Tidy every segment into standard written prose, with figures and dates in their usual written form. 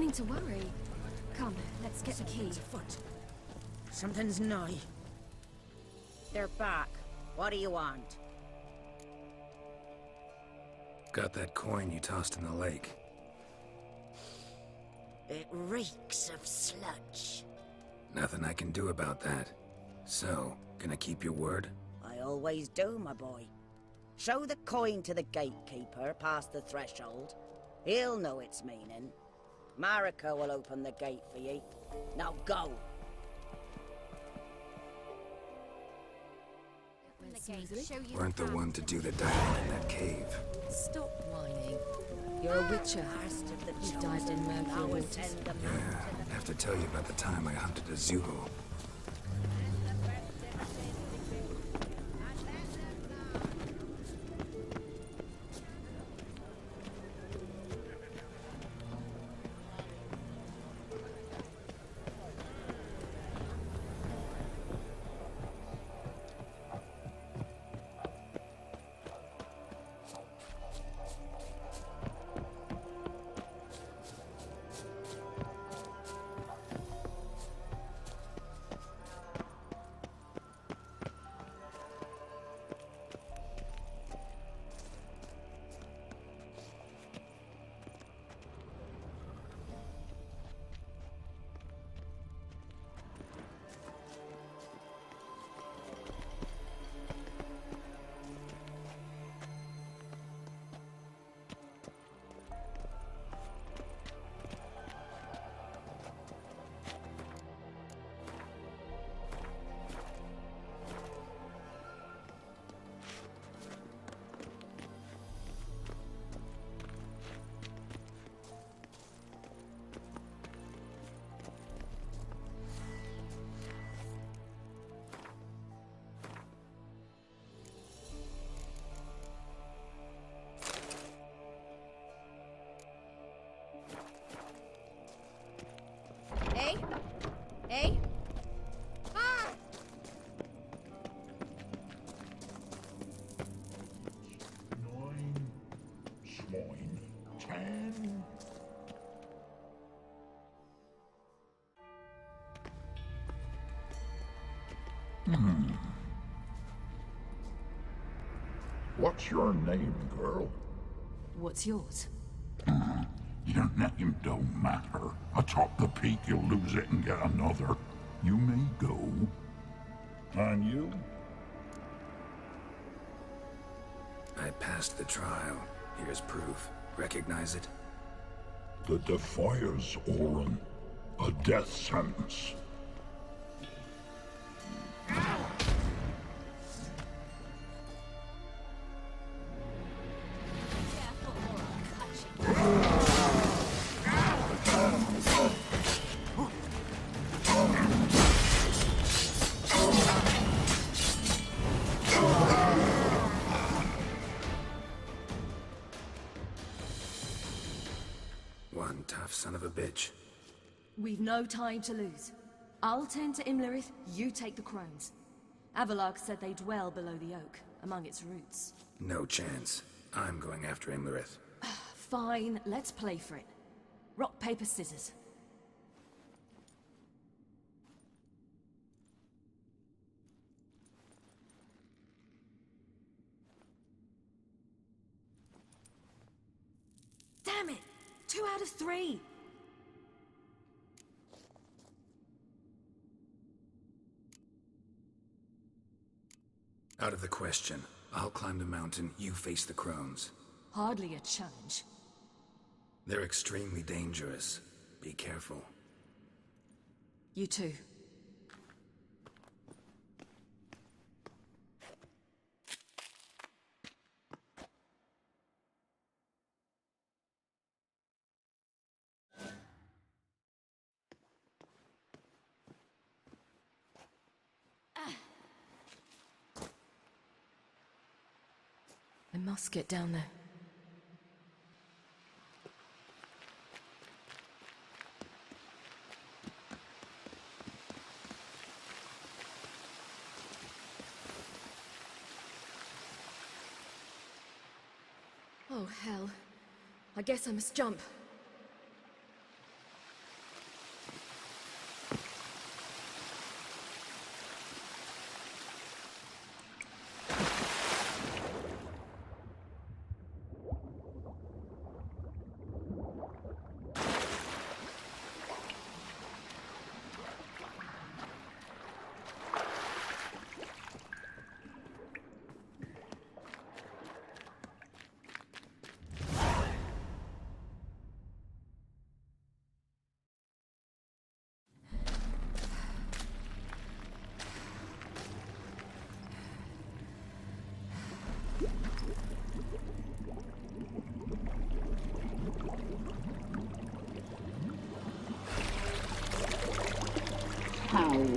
beginning to worry. Come, let's get the key. Foot. Something's nigh. They're back. What do you want? Got that coin you tossed in the lake. It reeks of sludge. Nothing I can do about that. So, gonna keep your word? I always do, my boy. Show the coin to the gatekeeper past the threshold. He'll know its meaning. Marika will open the gate for ye. Now go! Weren't the one to do the diving in that cave. Stop whining. You're a witcher. You dived in Mercury waters. Yeah, I have to tell you about the time I hunted a Zugo. Hey? Hey? Ah! 9, 9, 10. What's your name, girl? What's yours? Your name don't matter. Atop the peak, you'll lose it and get another. You may go. And you? I passed the trial. Here's proof. Recognize it? The Defier's Orin. A death sentence. One tough son of a bitch. We've no time to lose. I'll tend to Imlerith, you take the crones. Avalark said they dwell below the oak, among its roots. No chance. I'm going after Imlerith. Fine, let's play for it. Rock, paper, scissors. Damn it! 2 out of 3! Out of the question. I'll climb the mountain, you face the crones. Hardly a challenge. They're extremely dangerous. Be careful. You too. I must get down there. Oh, hell. I guess I must jump.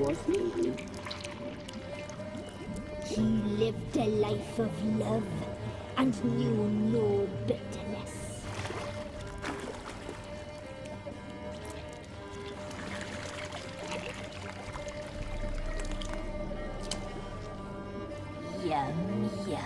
was he? He lived a life of love and knew no bitterness. Yum, yum.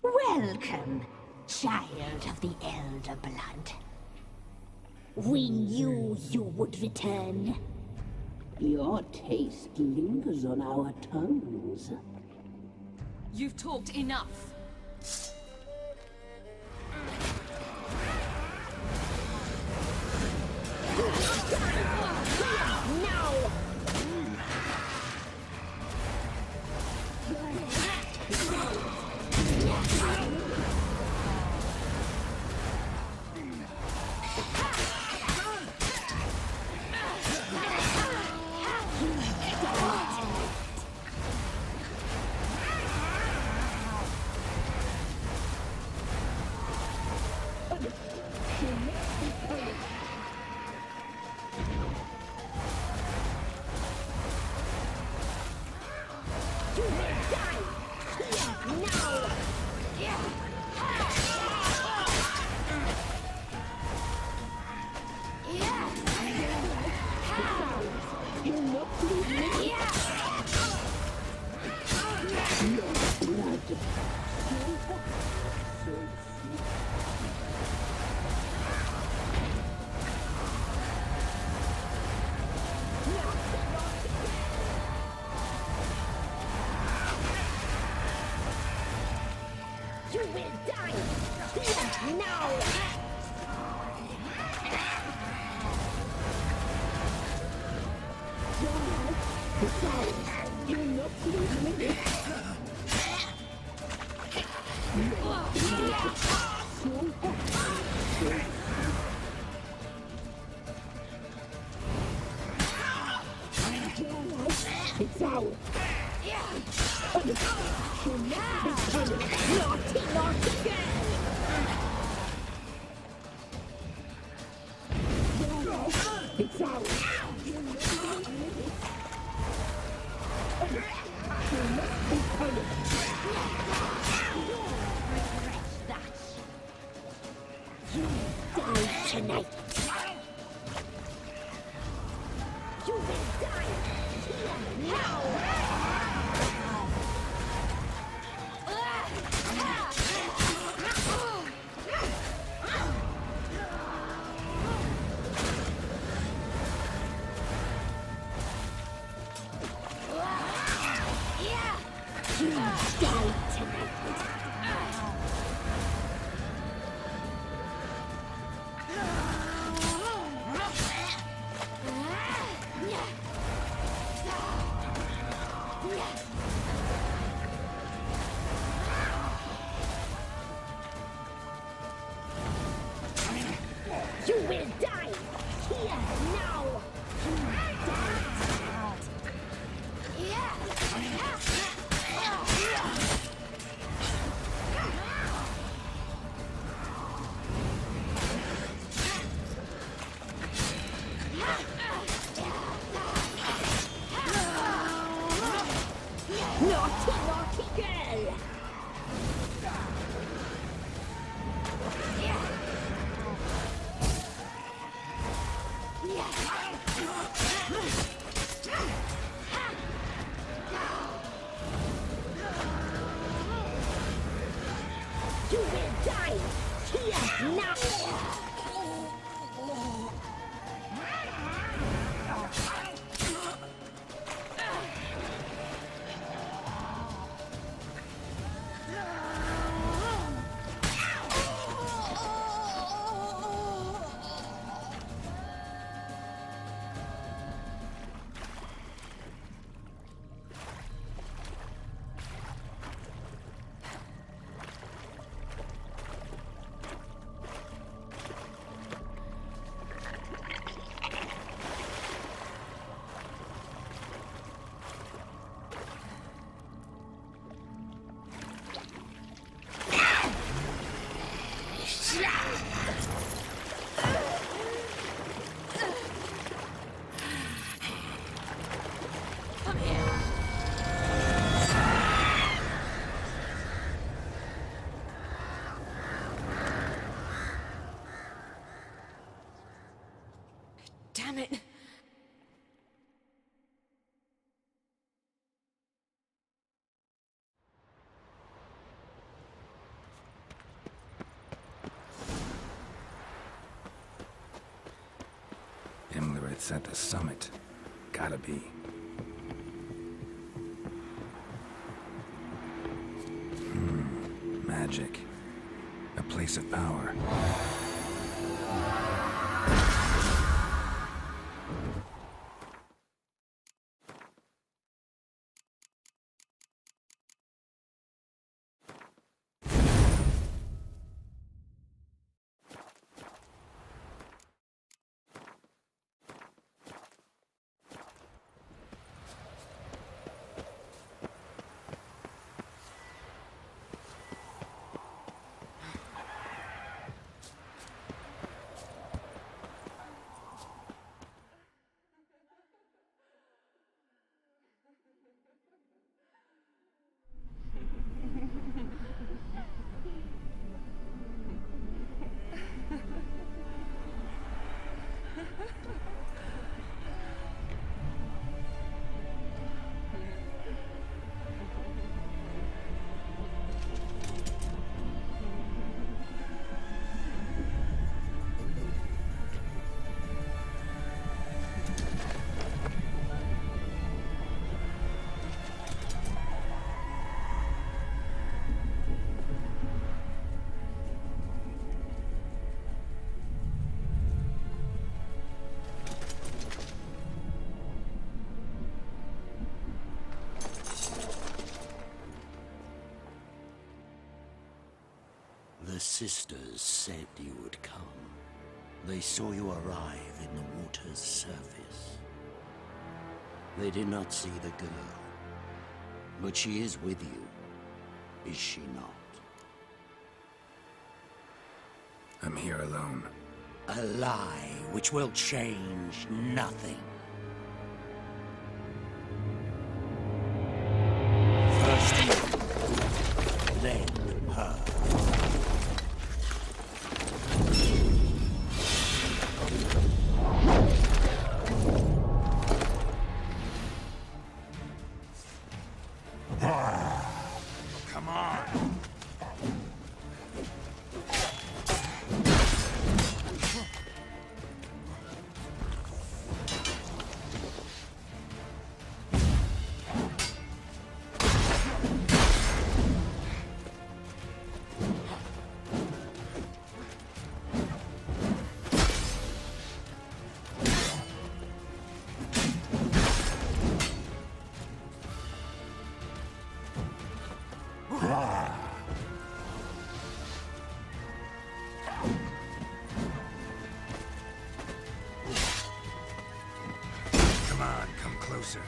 Welcome, child of the Elder Blood. We knew you would return. Your taste lingers on our tongues. You've talked enough. Now! You will die! Now! It's out! Naughty, naughty girl! It's out! Die tonight! You will die! Now! You die tonight! You will die! Here, now! You die tonight! Naughty, naughty girl! You will die! Here now! Damn it! Imlerith's at the summit. Gotta be. Magic. A place of power. The sisters said you would come. They saw you arrive in the water's surface. They did not see the girl. But she is with you, is she not? I'm here alone. A lie which will change nothing. First you, then her. Come on! Come on, come closer.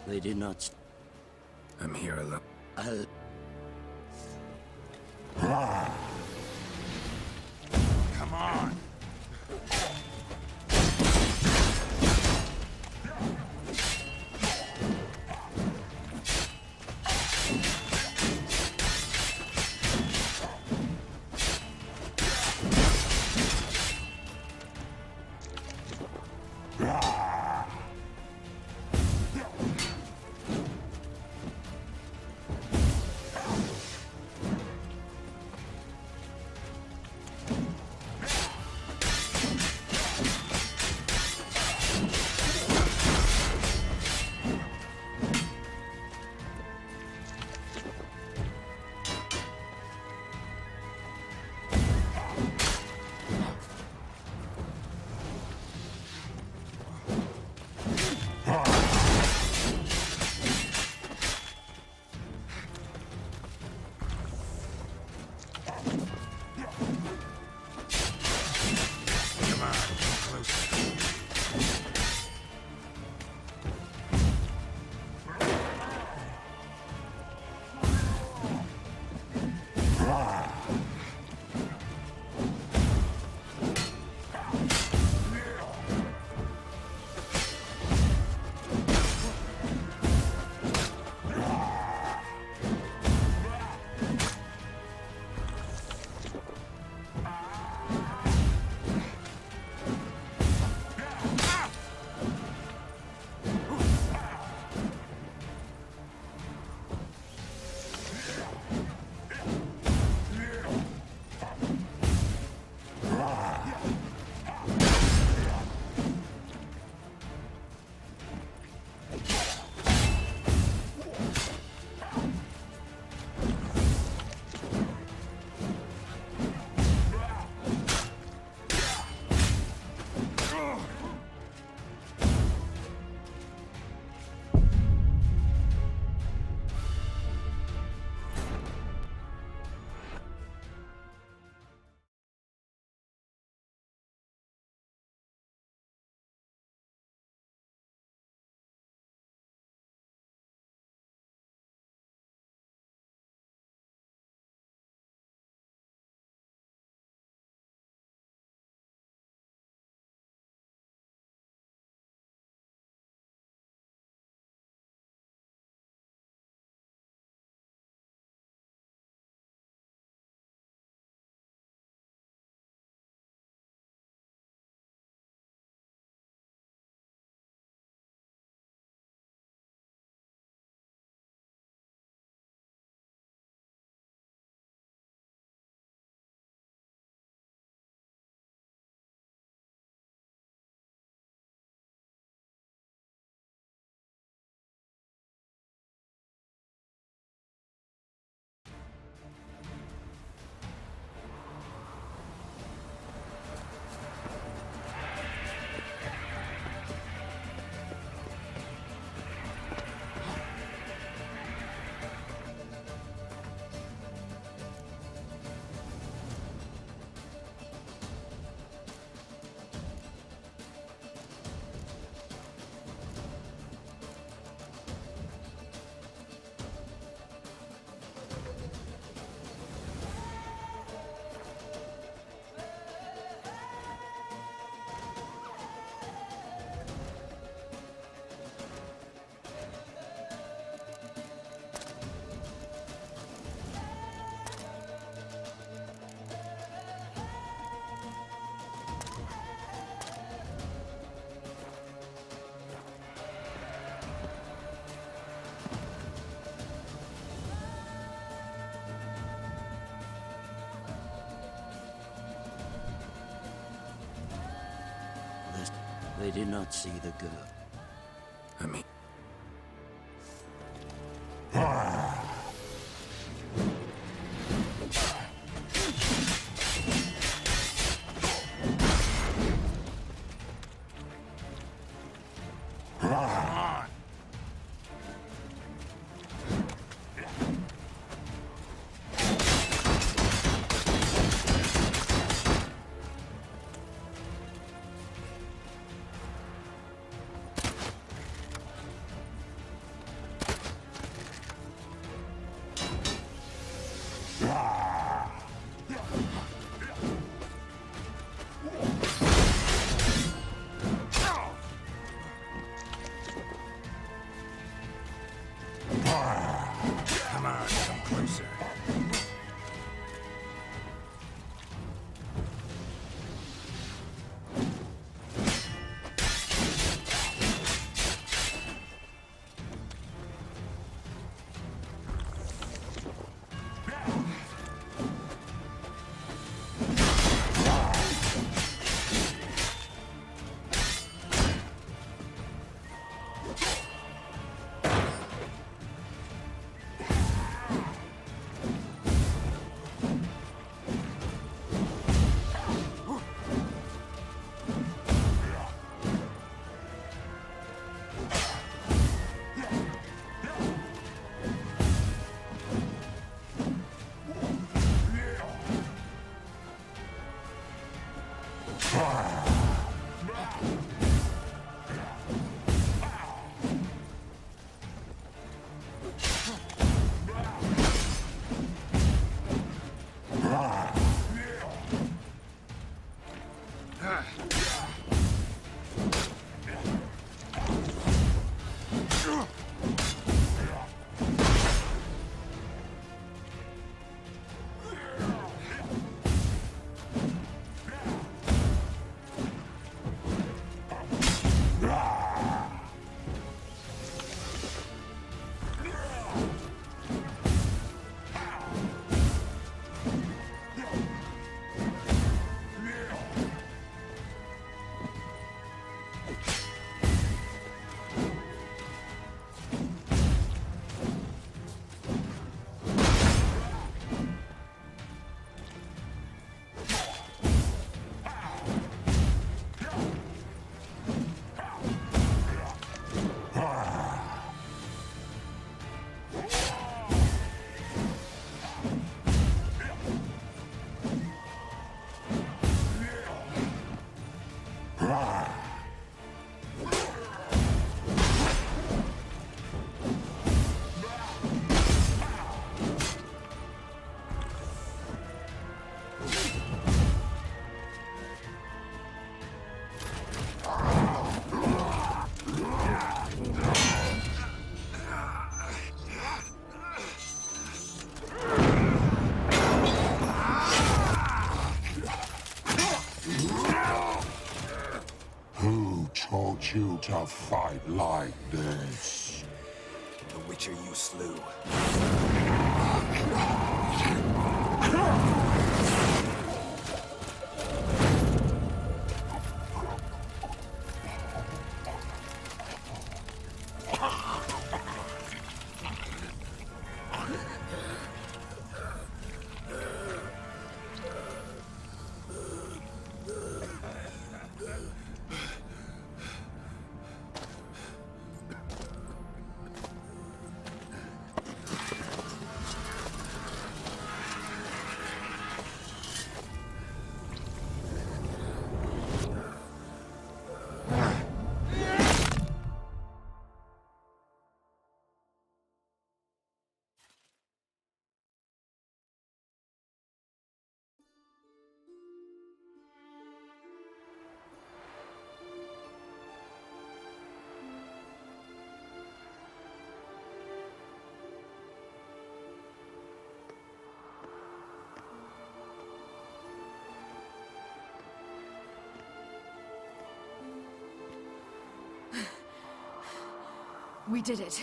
They did not... I'm here alone. Come on! They did not see the girl. I mean... Come on, come closer. Taught you to fight like this? The Witcher you slew. We did it.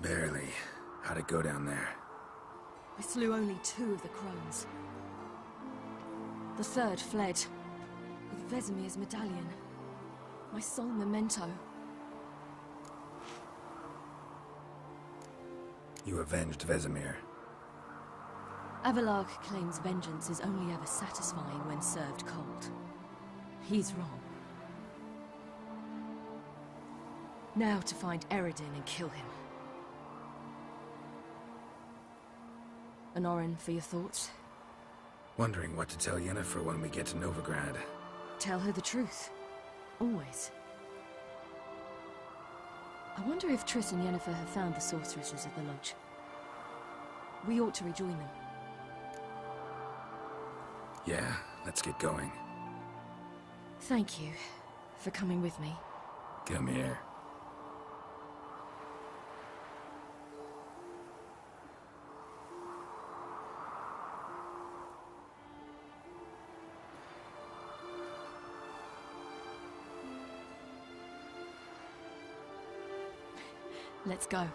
Barely. How'd it go down there? I slew only 2 of the crones. The third fled, with Vesemir's medallion. My sole memento. You avenged Vesemir. Avalark claims vengeance is only ever satisfying when served cold. He's wrong. Now to find Eredin and kill him. Anorin, for your thoughts? Wondering what to tell Yennefer when we get to Novigrad. Tell her the truth. Always. I wonder if Triss and Yennefer have found the sorceresses of the Lodge. We ought to rejoin them. Yeah, let's get going. Thank you for coming with me. Come here. Let's go.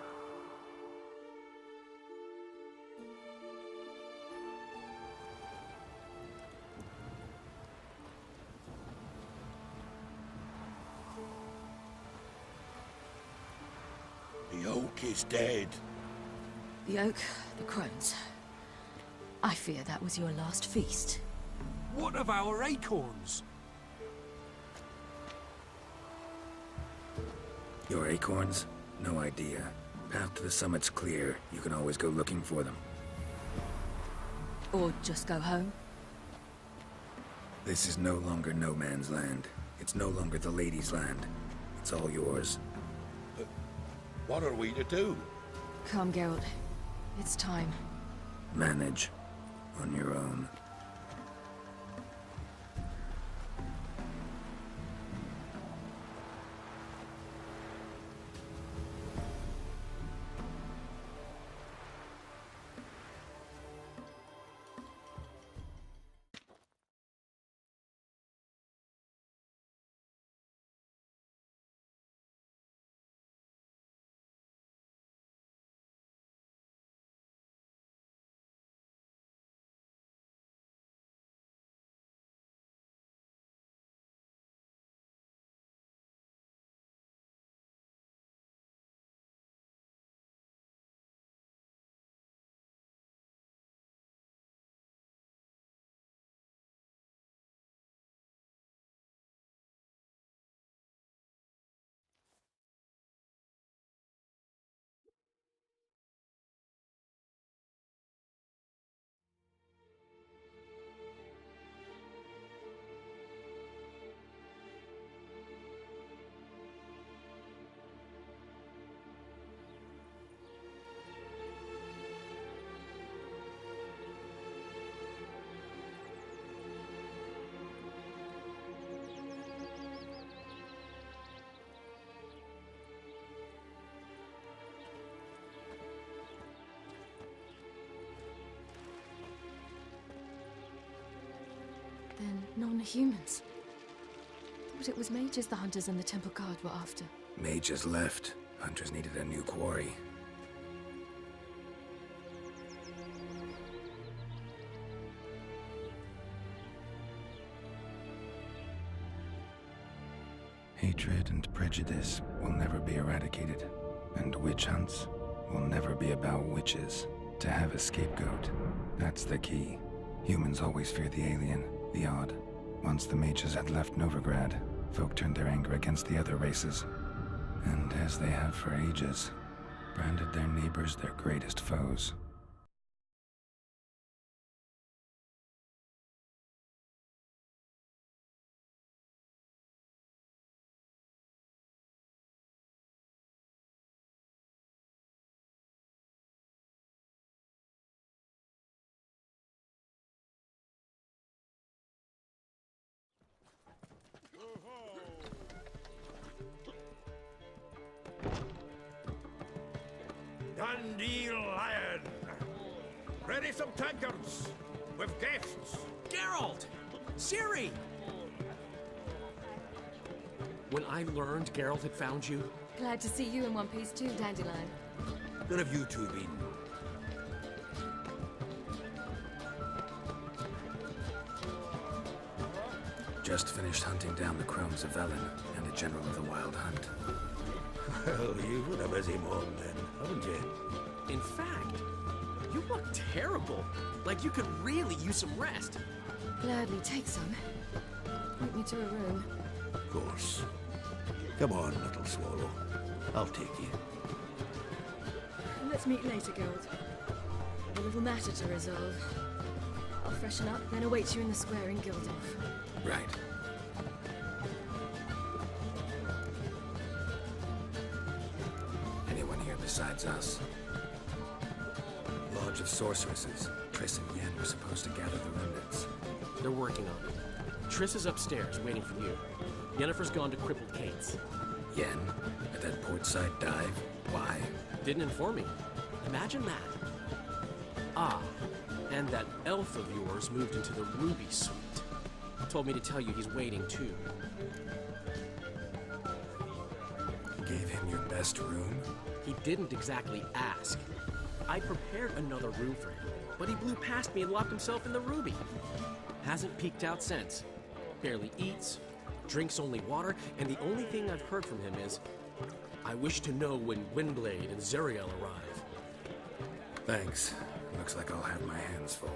The oak is dead. The oak, the crones. I fear that was your last feast. What of our acorns? Your acorns? No idea. Path to the summit's clear. You can always go looking for them. Or just go home. This is no longer no man's land. It's no longer the lady's land. It's all yours. What are we to do? Come, Geralt. It's time. Manage. On your own. Then non-humans. Thought it was mages the hunters and the temple guard were after. Mages left. Hunters needed a new quarry. Hatred and prejudice will never be eradicated, and witch hunts will never be about witches. To have a scapegoat, that's the key. Humans always fear the alien, the odd. Once the mages had left Novigrad, folk turned their anger against the other races. And as they have for ages, branded their neighbors their greatest foes. Dandelion! Ready some tankards! With guests! Geralt! Ciri! When I learned Geralt had found you, Glad to see you in one piece too, Dandelion. None of you two been. Just finished hunting down the crones of Velen and a general of the Wild Hunt. Well, you've had a busy morning then, haven't you? in fact, you look terrible. Like you could really use some rest. Gladly take some. Point me to a room. Of course. Come on, little swallow. I'll take you. Let's meet later, Geralt. I've a little matter to resolve. I'll freshen up, then await you in the square in Gildorf. Right. Anyone here besides us? Lord Lodge of Sorceresses. Triss and Yen were supposed to gather the remnants. They're working on it. Triss is upstairs, waiting for you. Yennefer's gone to Crippled Kate's. Yen? At that portside dive? Why? Didn't inform me. Imagine that. Ah, and that elf of yours moved into the Ruby Suite. Told me to tell you he's waiting, too. Gave him your best room? He didn't exactly ask. I prepared another room for him, but he blew past me and locked himself in the Ruby. Hasn't peeked out since. Barely eats, drinks only water, and the only thing I've heard from him is, I wish to know when Windblade and Zeriel arrive. Thanks. Looks like I'll have my hands full.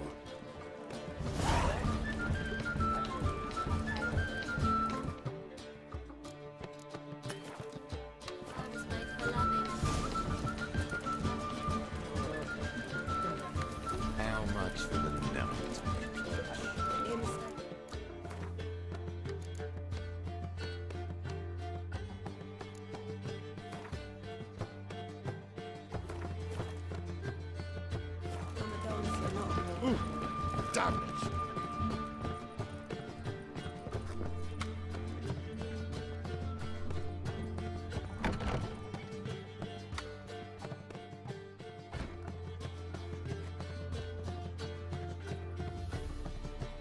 How much for the note? Damn it!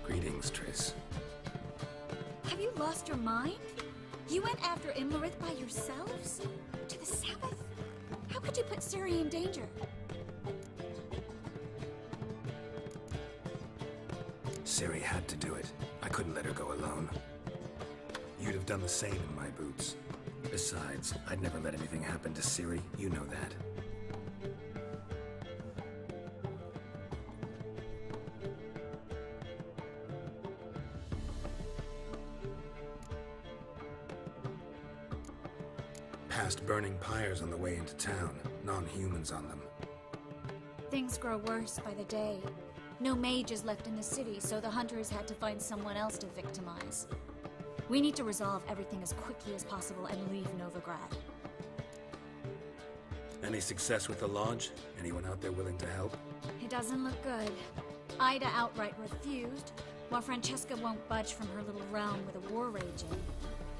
Greetings, Triss. Have you lost your mind? You went after Imlerith by yourselves? To the Sabbath? How could you put Ciri in danger? Ciri had to do it. I couldn't let her go alone. You'd have done the same in my boots. Besides, I'd never let anything happen to Ciri. You know that. Past burning pyres on the way into town. Non-humans on them. Things grow worse by the day. No mages left in the city, so the hunters had to find someone else to victimize. We need to resolve everything as quickly as possible and leave Novigrad. Any success with the lodge? Anyone out there willing to help? It doesn't look good. Ida outright refused, while Francesca won't budge from her little realm with a war raging.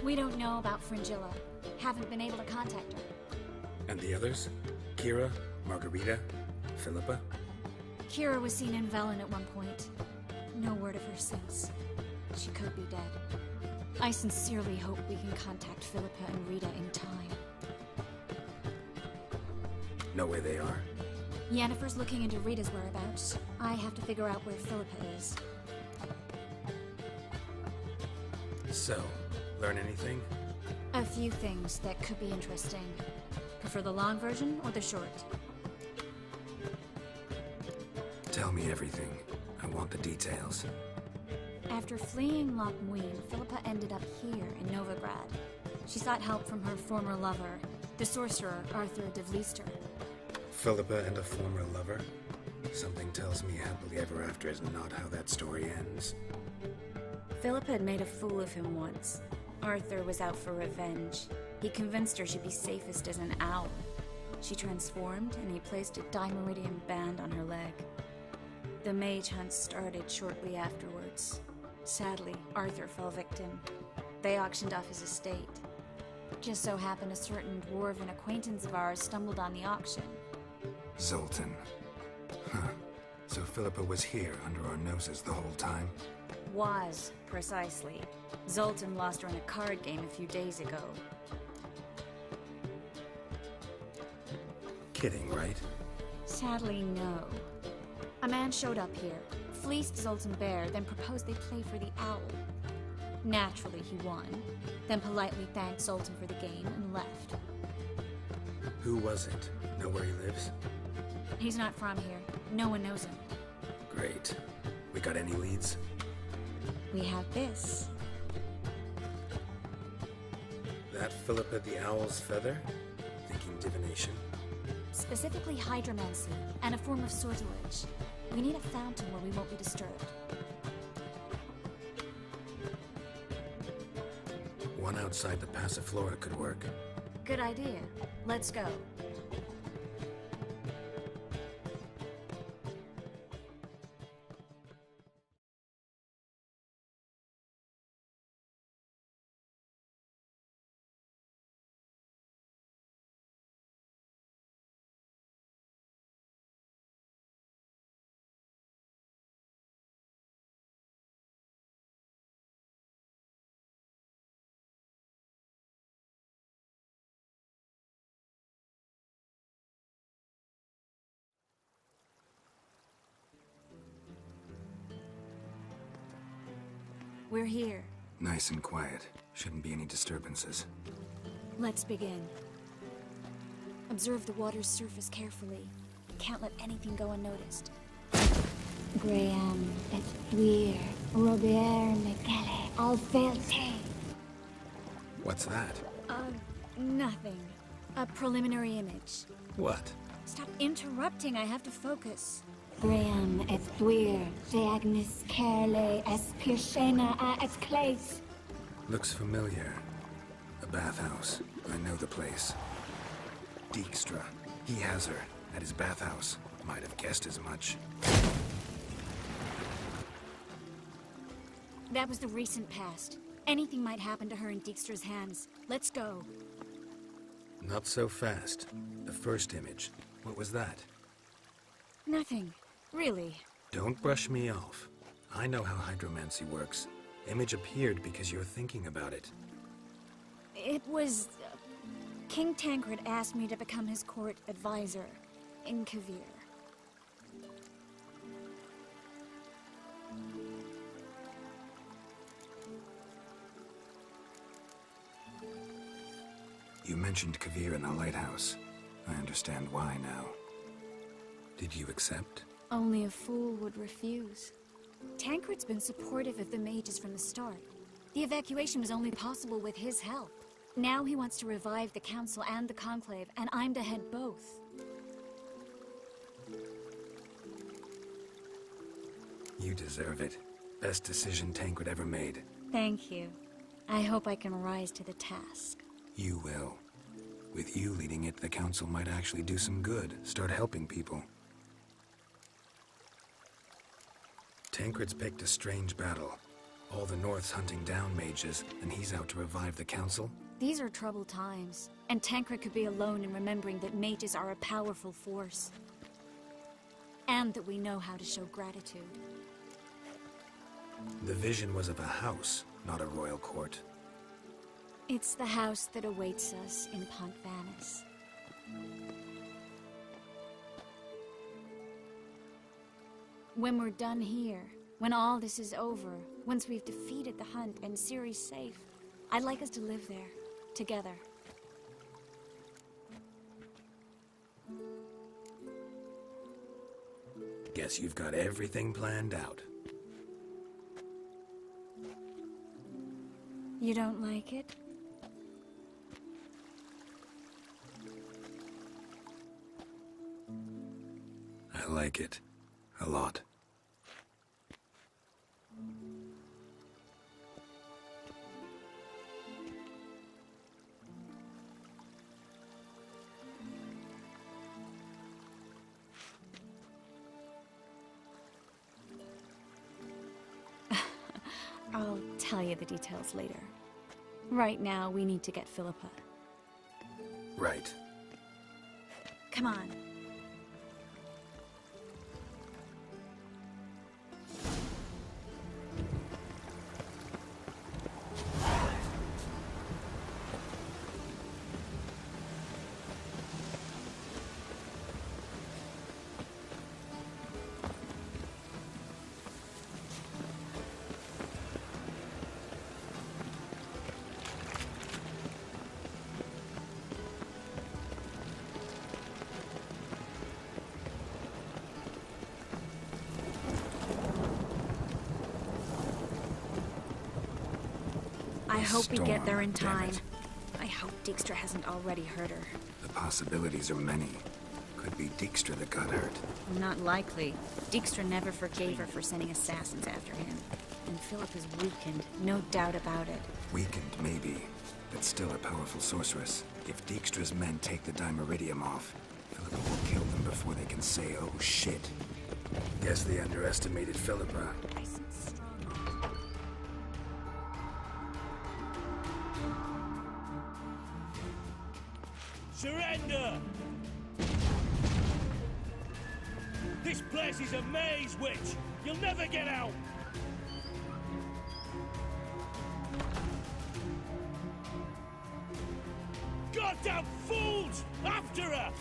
We don't know about Fringilla. Haven't been able to contact her. And the others? Kira? Margarita? Philippa? Kira was seen in Velen at one point. No word of her since. She could be dead. I sincerely hope we can contact Philippa and Rita in time. Know where they are? Yennefer's looking into Rita's whereabouts. I have to figure out where Philippa is. So, learn anything? A few things that could be interesting. Prefer the long version or the short? Tell me everything. I want the details. After fleeing Loch Muin, Philippa ended up here in Novigrad. She sought help from her former lover, the sorcerer Arthur de Vlister. Philippa and a former lover? Something tells me happily ever after is not how that story ends. Philippa had made a fool of him once. Arthur was out for revenge. He convinced her she'd be safest as an owl. She transformed, and he placed a Dimeridian band on her leg. The mage hunt started shortly afterwards. Sadly, Arthur fell victim. They auctioned off his estate. Just so happened a certain dwarven acquaintance of ours stumbled on the auction. Zoltan. Huh. So Philippa was here under our noses the whole time? Was, precisely. Zoltan lost her in a card game a few days ago. Kidding, right? Sadly, no. A man showed up here, fleeced Zoltan bare, then proposed they play for the owl. Naturally, he won, then politely thanked Zoltan for the game and left. Who was it? Know where he lives? He's not from here. No one knows him. Great. We got any leads? We have this. That Philippa the Owl's feather? Thinking divination? Specifically hydromancy, and a form of sortilege. We need a fountain where we won't be disturbed. One outside the Passiflora could work. Good idea. Let's go. We're here. Nice and quiet. Shouldn't be any disturbances. Let's begin. Observe the water's surface carefully. Can't let anything go unnoticed. Graham, it's weird. Robert Mcgallagher, Alfelte. What's that? Nothing. A preliminary image. What? Stop interrupting, I have to focus. Graham, it's weird. Diagnos Kerle, Espirshena, Exclase. Looks familiar. A bathhouse. I know the place. Dijkstra. He has her. At his bathhouse. Might have guessed as much. That was the recent past. Anything might happen to her in Dijkstra's hands. Let's go. Not so fast. The first image. What was that? Nothing. Really. Don't brush me off. I know how hydromancy works. Image appeared because you're thinking about it. It was... King Tancred asked me to become his court advisor in Kavir. You mentioned Kavir in the lighthouse. I understand why now. Did you accept? Only a fool would refuse. Tancred's been supportive of the mages from the start. The evacuation was only possible with his help. Now he wants to revive the Council and the Conclave, and I'm to head both. You deserve it. Best decision Tancred ever made. Thank you. I hope I can rise to the task. You will. With you leading it, the Council might actually do some good. Start helping people. Tancred's picked a strange battle. All the North's hunting down mages, and he's out to revive the Council? These are troubled times, and Tancred could be alone in remembering that mages are a powerful force. And that we know how to show gratitude. The vision was of a house, not a royal court. It's the house that awaits us in Pont Vanis. When we're done here, when all this is over, once we've defeated the hunt and Ciri's safe, I'd like us to live there, together. Guess you've got everything planned out. You don't like it? I like it. A lot. I'll tell you the details later. Right now, we need to get Philippa. Right. Come on. I hope we get there in time. I hope Dijkstra hasn't already hurt her. The possibilities are many. Could be Dijkstra that got hurt. Not likely. Dijkstra never forgave her for sending assassins after him. And Philip is weakened, no doubt about it. Weakened, maybe, but still a powerful sorceress. If Dijkstra's men take the Dimeridium off, Philippa will kill them before they can say, oh shit. Guess they underestimated Philippa. Surrender! This place is a maze, witch! You'll never get out! Goddamn fools! After her!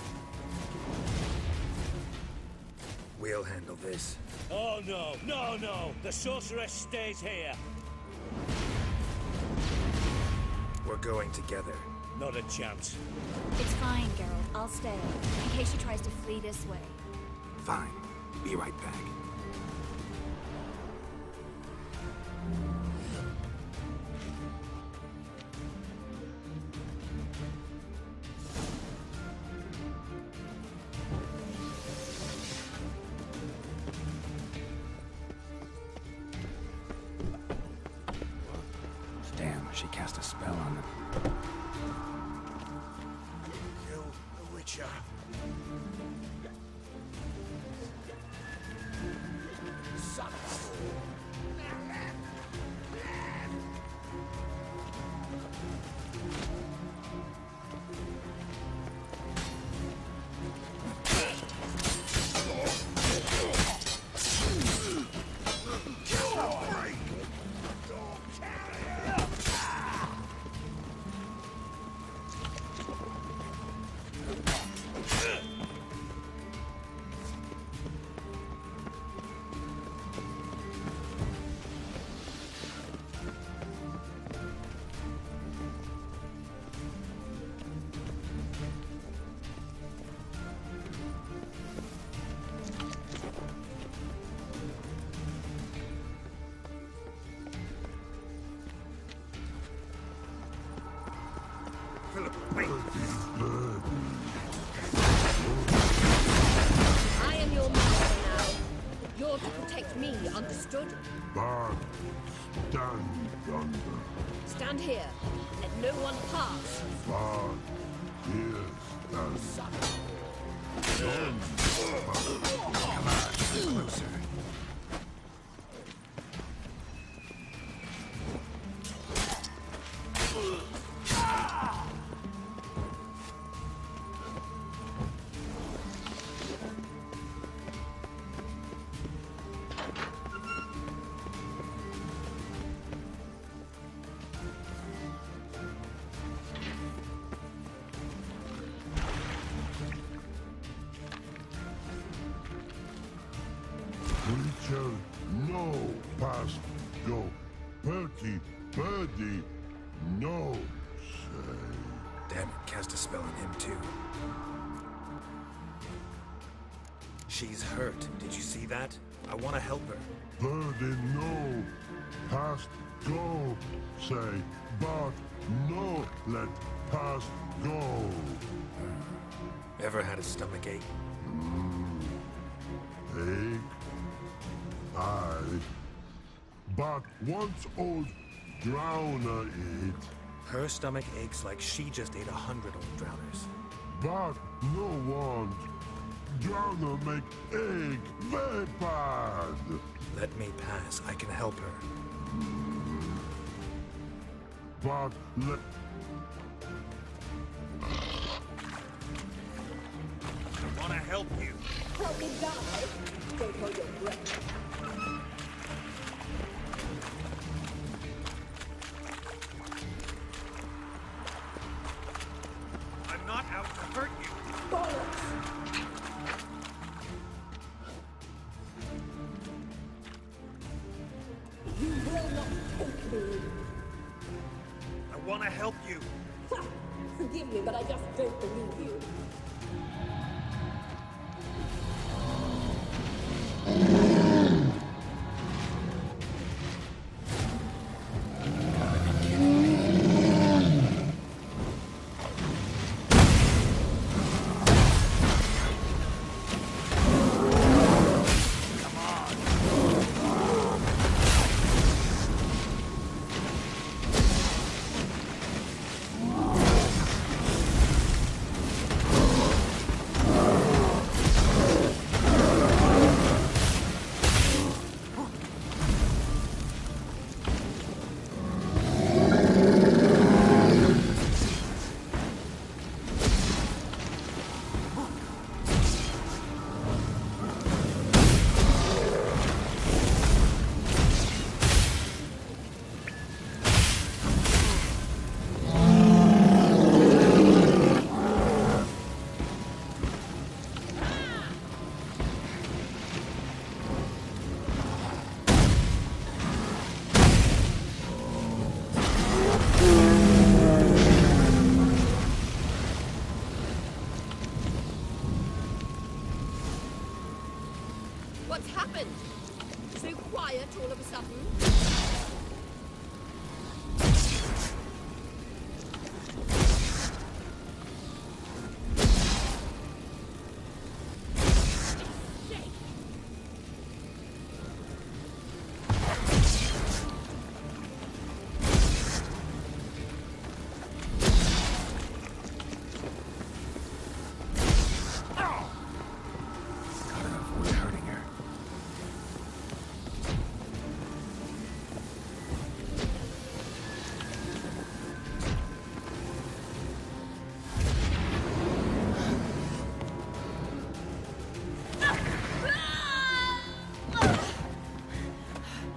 We'll handle this. Oh no, no, no! The sorceress stays here. We're going together. Not a chance. It's fine, Geralt. I'll stay, in case she tries to flee this way. Fine. Be right back. Damn, she cast a spell on them. Kill the Witcher. Son of I am your master now. You're to protect me, understood? Bard, stand yonder. Stand here. Let no one pass. Bard, here stand. Come on, closer. Creature, no past go. Perky, birdie, no say. Damn it, cast a spell on him too. She's hurt. Did you see that? I want to help her. Birdie, no past go. Say, but no let past go. Ever had a stomach ache? Ache? Aye. But once old drowner eat. Her stomach aches like she just ate 100 old drowners. But no want. Drowner make egg very bad. Let me pass. I can help her. But let... I want to help you. Help me die. Don't hold your breath. I'm not out to hurt you. You will not take me. I want to help you. Forgive me, but I just don't believe you. So quiet all of a sudden.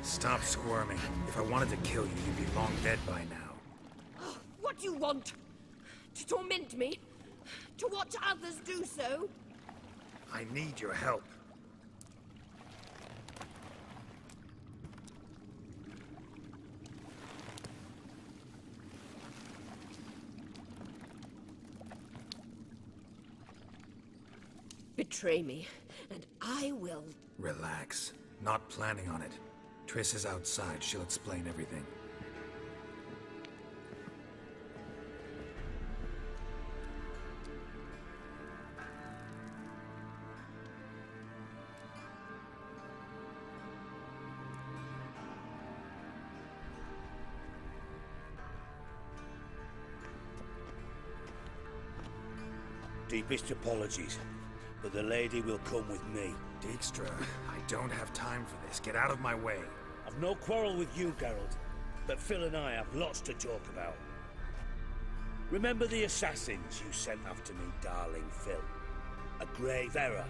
Stop squirming. If I wanted to kill you, you'd be long dead by now. What do you want? To torment me? To watch others do so? I need your help. Betray me, and I will... Relax. Not planning on it. Triss is outside. She'll explain everything. Deepest apologies, but the lady will come with me. Dijkstra, I don't have time for this. Get out of my way. I've no quarrel with you, Geralt, but Phil and I have lots to talk about. Remember the assassins you sent after me, darling Phil? A grave error.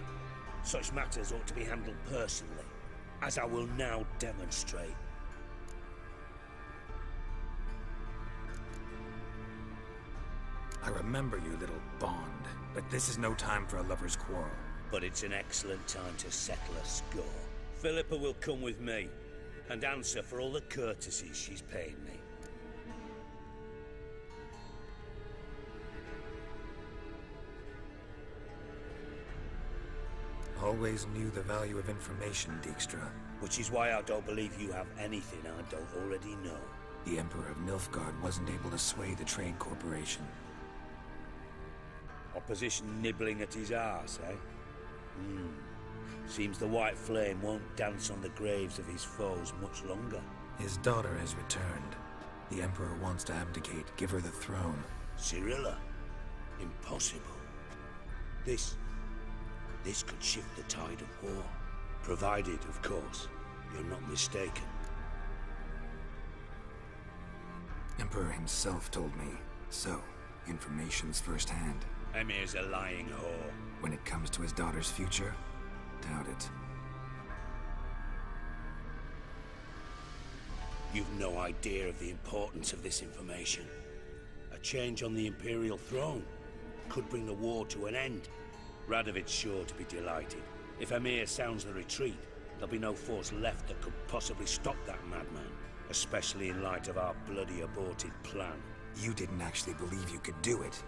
Such matters ought to be handled personally, as I will now demonstrate. I remember you, little Bond, but this is no time for a lover's quarrel. But it's an excellent time to settle a score. Philippa will come with me, and answer for all the courtesies she's paid me. Always knew the value of information, Dijkstra. Which is why I don't believe you have anything I don't already know. The Emperor of Nilfgaard wasn't able to sway the Trade Corporation. Opposition nibbling at his arse, eh? Seems the White Flame won't dance on the graves of his foes much longer. His daughter has returned. The Emperor wants to abdicate, give her the throne. Cirilla? Impossible. This could shift the tide of war. Provided, of course, you're not mistaken. Emperor himself told me. So, information's firsthand. Emir's a lying whore. When it comes to his daughter's future, doubt it. You've no idea of the importance of this information. A change on the Imperial throne could bring the war to an end. Radovid's sure to be delighted. If Emir sounds the retreat, there'll be no force left that could possibly stop that madman. Especially in light of our bloody aborted plan. You didn't actually believe you could do it.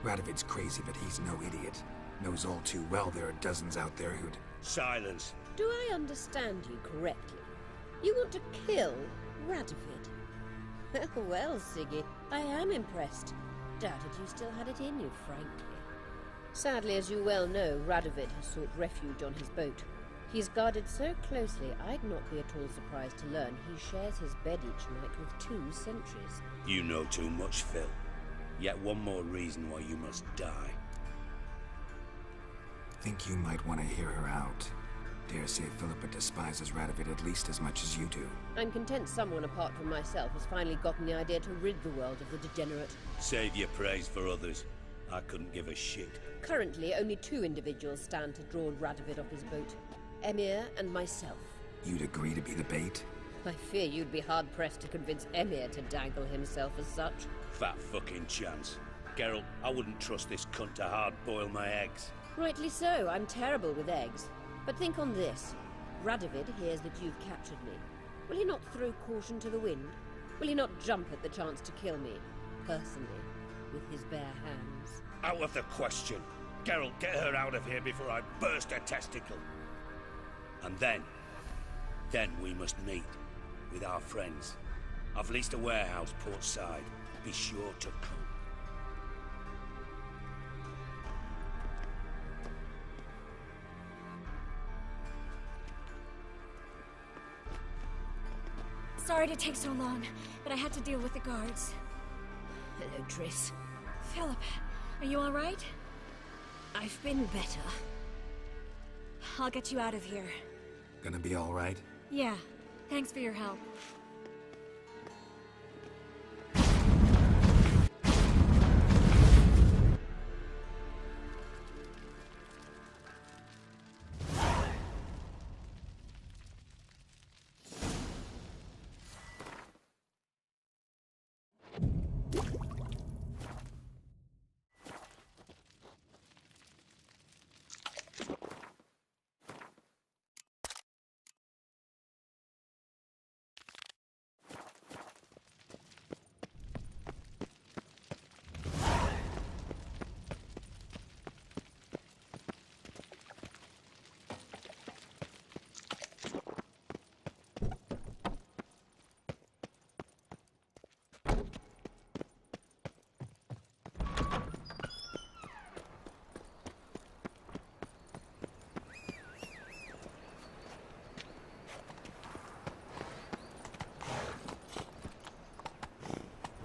Radovid's crazy, but he's no idiot. Knows all too well there are dozens out there who'd... Silence. Do I understand you correctly? You want to kill Radovid? Well, Siggy, I am impressed. Doubted you still had it in you, frankly. Sadly, as you well know, Radovid has sought refuge on his boat. He's guarded so closely, I'd not be at all surprised to learn he shares his bed each night with 2 sentries. You know too much, Phil. Yet one more reason why you must die. Think you might want to hear her out. Dare say Philippa despises Radovid at least as much as you do. I'm content someone apart from myself has finally gotten the idea to rid the world of the degenerate. Save your praise for others. I couldn't give a shit. Currently, only 2 individuals stand to draw Radovid off his boat. Emir and myself. You'd agree to be the bait? I fear you'd be hard-pressed to convince Emir to dangle himself as such. Fat fucking chance. Geralt, I wouldn't trust this cunt to hard-boil my eggs. Rightly so, I'm terrible with eggs. But think on this. Radovid hears that you've captured me. Will he not throw caution to the wind? Will he not jump at the chance to kill me, personally, with his bare hands? Out of the question. Geralt, get her out of here before I burst her testicle. And then, Then we must meet with our friends. I've leased a warehouse portside. Be sure to come. Sorry to take so long, but I had to deal with the guards. Hello, Triss. Philip, are you all right? I've been better. I'll get you out of here. Gonna be all right? Yeah, thanks for your help.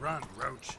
Run, Roach.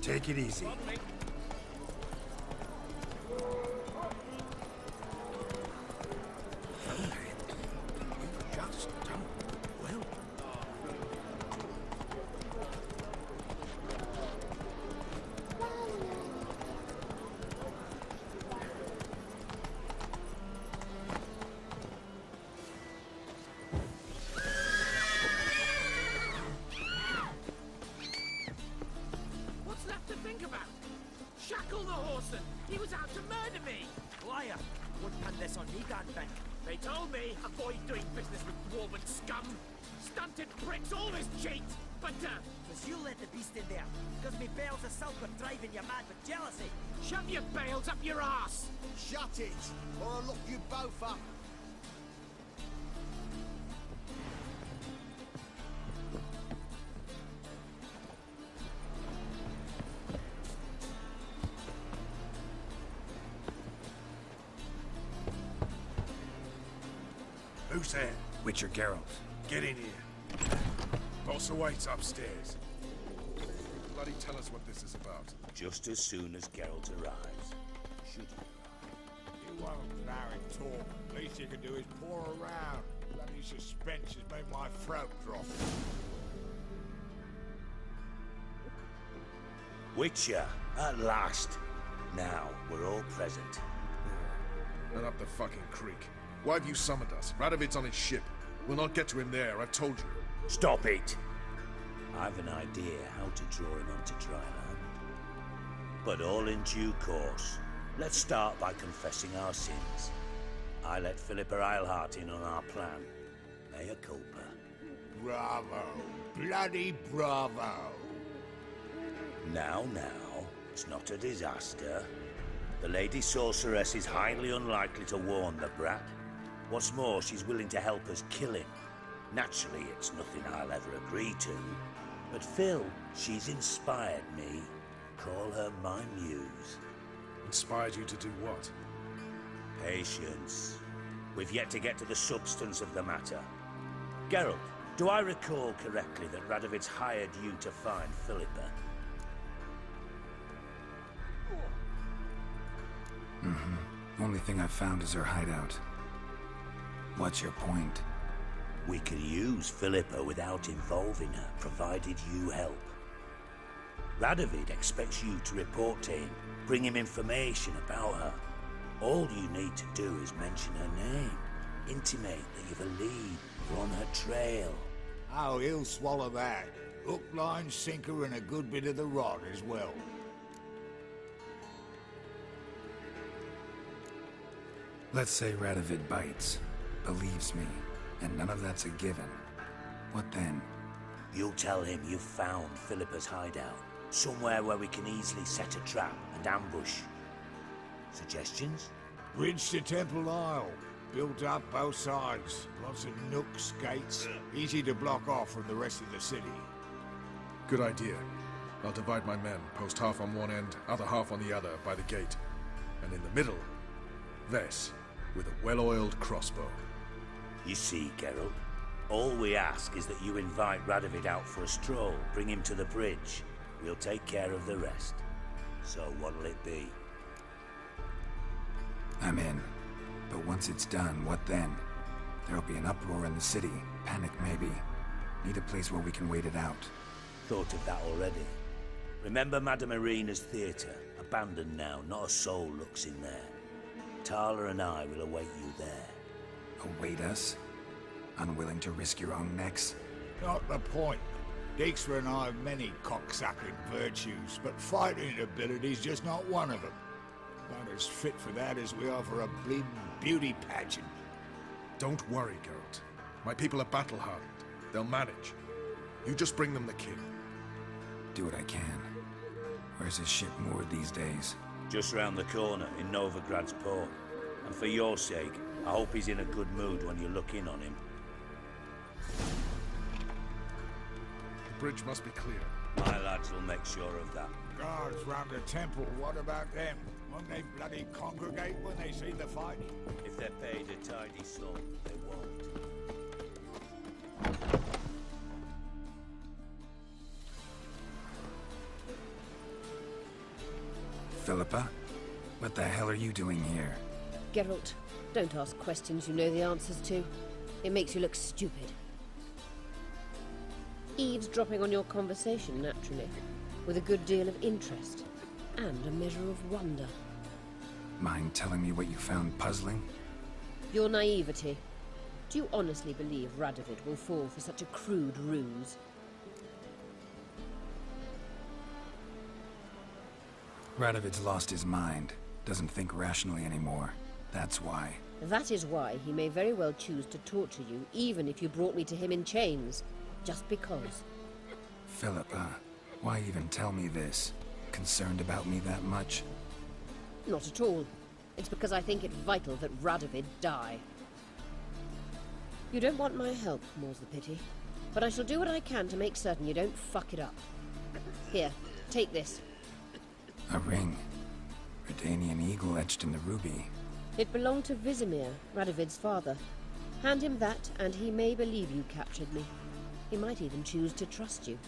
Take it easy. Just done well. What's left to think about? Shackle the horseman! He was out to murder me! Liar! Wouldn't pin this on me, Godbank. They told me, avoid doing business with dwarven scum. Stunted pricks always cheat, but Because you let the beast in there. Because me bales of silk are driving you mad with jealousy. shove your bales up your ass! Shut it, or I'll lock you both up. Who's there? Witcher Geralt. Get in here. Boss awaits upstairs. Bloody tell us what this is about. Just as soon as Geralt arrives. Should he? You won't allow him talk. Least you can do is pour around. Bloody suspense has made my throat drop. Witcher, at last. Now, we're all present. And up the fucking creek. Why have you summoned us? Radovid's on his ship. We'll not get to him there, I've told you. Stop it! I've an idea how to draw him onto dry land. But all in due course. Let's start by confessing our sins. I let Philippa Eilhart in on our plan. Mea culpa. Bravo. Bloody bravo. Now, it's not a disaster. The Lady Sorceress is highly unlikely to warn the brat. What's more, she's willing to help us kill him. Naturally, it's nothing I'll ever agree to. But Phil, she's inspired me. Call her my muse. Inspired you to do what? Patience. We've yet to get to the substance of the matter. Geralt, do I recall correctly that Radovid's hired you to find Philippa? Only thing I've found is her hideout. What's your point? We can use Philippa without involving her, provided you help. Radovid expects you to report to him, bring him information about her. All you need to do is mention her name, intimate that you've a lead, you're on her trail. Oh, he'll swallow that. Hook, line, sinker, and a good bit of the rod as well. Let's say Radovid bites, believes me, and none of that's a given. What then? You'll tell him you've found Philippa's hideout, somewhere where we can easily set a trap and ambush. Suggestions? Bridge to Temple Isle. Built up both sides. Lots of nooks, gates. Easy to block off from the rest of the city. Good idea. I'll divide my men, post half on one end, other half on the other, by the gate. And in the middle, Vess, with a well-oiled crossbow. You see, Geralt, all we ask is that you invite Radovid out for a stroll, bring him to the bridge. We'll take care of the rest. So what'll it be? I'm in. But once it's done, what then? There'll be an uproar in the city. Panic, maybe. Need a place where we can wait it out. Thought of that already. Remember Madame Irina's theatre? Abandoned now, not a soul looks in there. Tala and I will await you there. Await us? Unwilling to risk your own necks? Not the point. Dijkstra and I have many cocksucking virtues, but fighting ability's just not one of them. Not as fit for that as we are for a bleeding beauty pageant. Don't worry, Geralt. My people are battle-hardened. They'll manage. You just bring them the king. Do what I can. Where's his ship moored these days? Just round the corner in Novigrad's port. And for your sake, I hope he's in a good mood when you look in on him. The bridge must be clear. My lads will make sure of that. Guards round the temple, what about them? Won't they bloody congregate when they see the fight? If they're paid a tidy sum, they won't. Philippa? What the hell are you doing here? Geralt, don't ask questions you know the answers to. It makes you look stupid. Eavesdropping on your conversation, naturally, with a good deal of interest and a measure of wonder. Mind telling me what you found puzzling? Your naivety. Do you honestly believe Radovid will fall for such a crude ruse? Radovid's lost his mind. Doesn't think rationally anymore. That's why. That is why he may very well choose to torture you, even if you brought me to him in chains. Just because. Philippa, why even tell me this? Concerned about me that much? Not at all. It's because I think it vital that Radovid die. You don't want my help, more's the pity. But I shall do what I can to make certain you don't fuck it up. Here, take this. A ring. Redanian eagle etched in the ruby. It belonged to Vizimir, Radovid's father. Hand him that, and he may believe you captured me. He might even choose to trust you.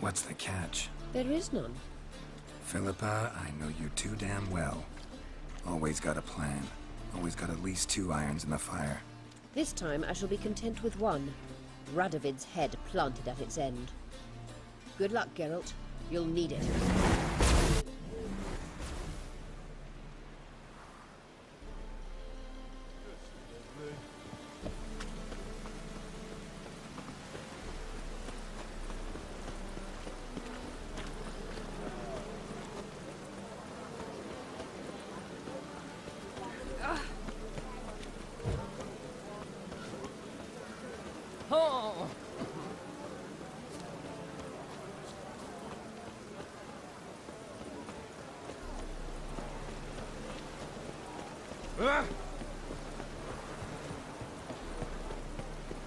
What's the catch? There is none. Philippa, I know you too damn well. Always got a plan. Always got at least 2 irons in the fire. This time I shall be content with one. Radovid's head planted at its end. Good luck, Geralt. You'll need it.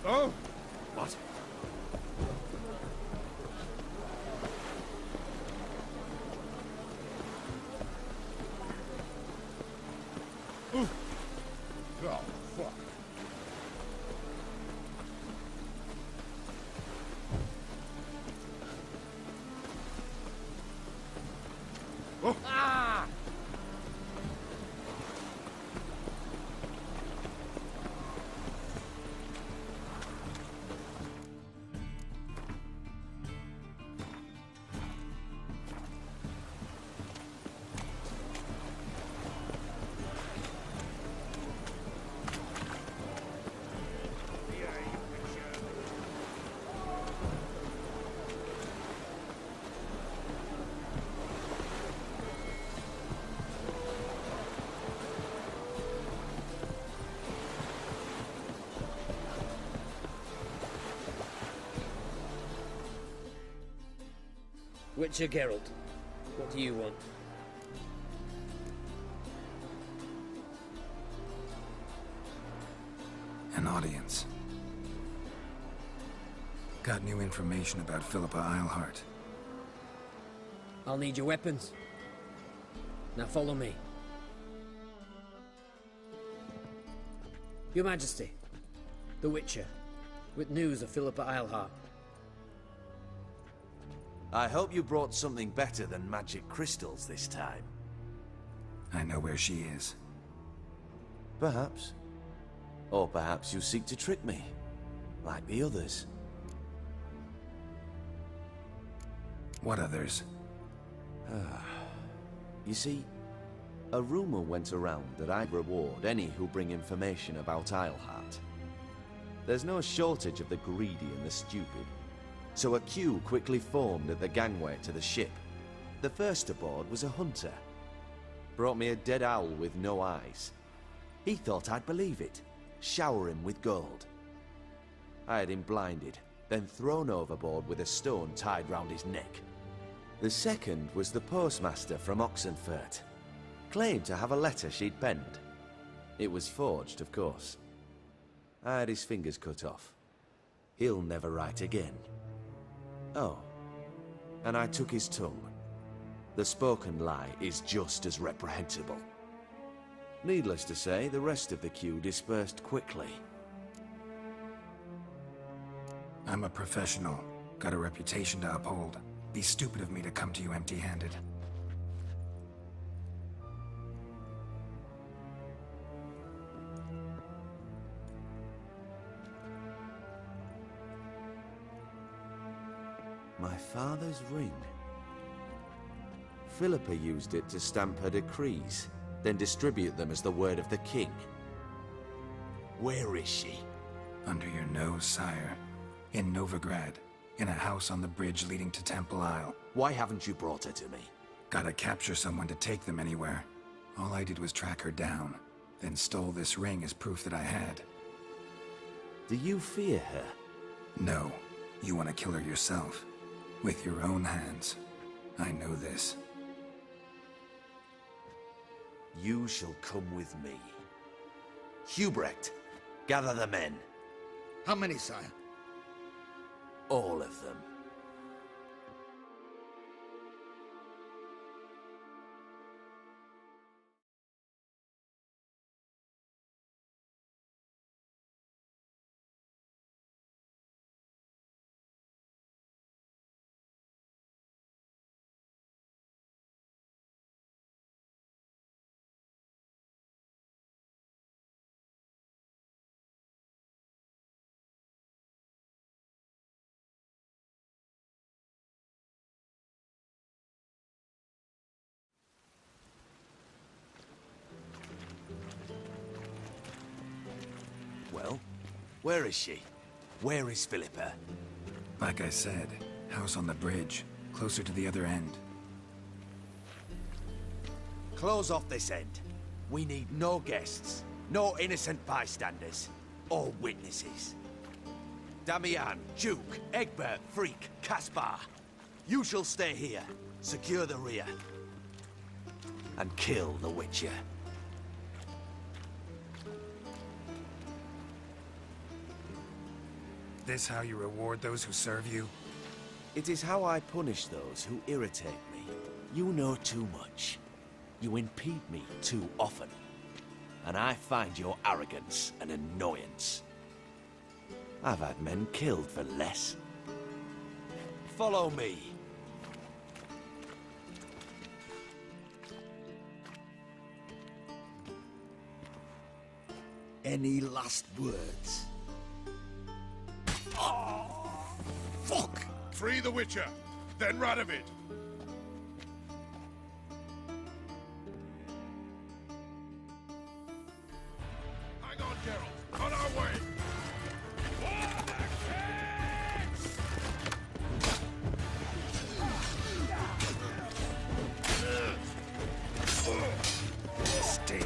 Oh! What? Oh, fuck. Oh! Ah! Witcher Geralt, what do you want? An audience. Got new information about Philippa Eilhart. I'll need your weapons. Now follow me. Your Majesty, the Witcher, with news of Philippa Eilhart. I hope you brought something better than magic crystals this time. I know where she is. Perhaps. Or perhaps you seek to trick me, like the others. What others? You see, a rumor went around that I'd reward any who bring information about Eilhart. There's no shortage of the greedy and the stupid. So a queue quickly formed at the gangway to the ship. The first aboard was a hunter. Brought me a dead owl with no eyes. He thought I'd believe it, shower him with gold. I had him blinded, then thrown overboard with a stone tied round his neck. The second was the postmaster from Oxenfurt. Claimed to have a letter she'd penned. It was forged, of course. I had his fingers cut off. He'll never write again. Oh, and I took his tongue. The spoken lie is just as reprehensible. Needless to say, the rest of the queue dispersed quickly. I'm a professional. Got a reputation to uphold. Be stupid of me to come to you empty-handed. My father's ring. Philippa used it to stamp her decrees, then distribute them as the word of the king. Where is she? Under your nose, sire. In Novigrad. In a house on the bridge leading to Temple Isle. Why haven't you brought her to me? Gotta capture someone to take them anywhere. All I did was track her down, then stole this ring as proof that I had. Do you fear her? No. You want to kill her yourself. With your own hands. I know this. You shall come with me. Hubrecht, gather the men. How many, sire? All of them. Well, where is she? Where is Philippa? Like I said, house on the bridge, closer to the other end. Close off this end. We need no guests, no innocent bystanders, or witnesses. Damian, Duke, Egbert, Freak, Caspar. You shall stay here, secure the rear, and kill the Witcher. This how you reward those who serve you? It is how I punish those who irritate me. You know too much. You impede me too often. And I find your arrogance an annoyance. I've had men killed for less. Follow me. Any last words? Oh, fuck! Free the Witcher, then Radovid. Hang on, Geralt. On our way. Stay.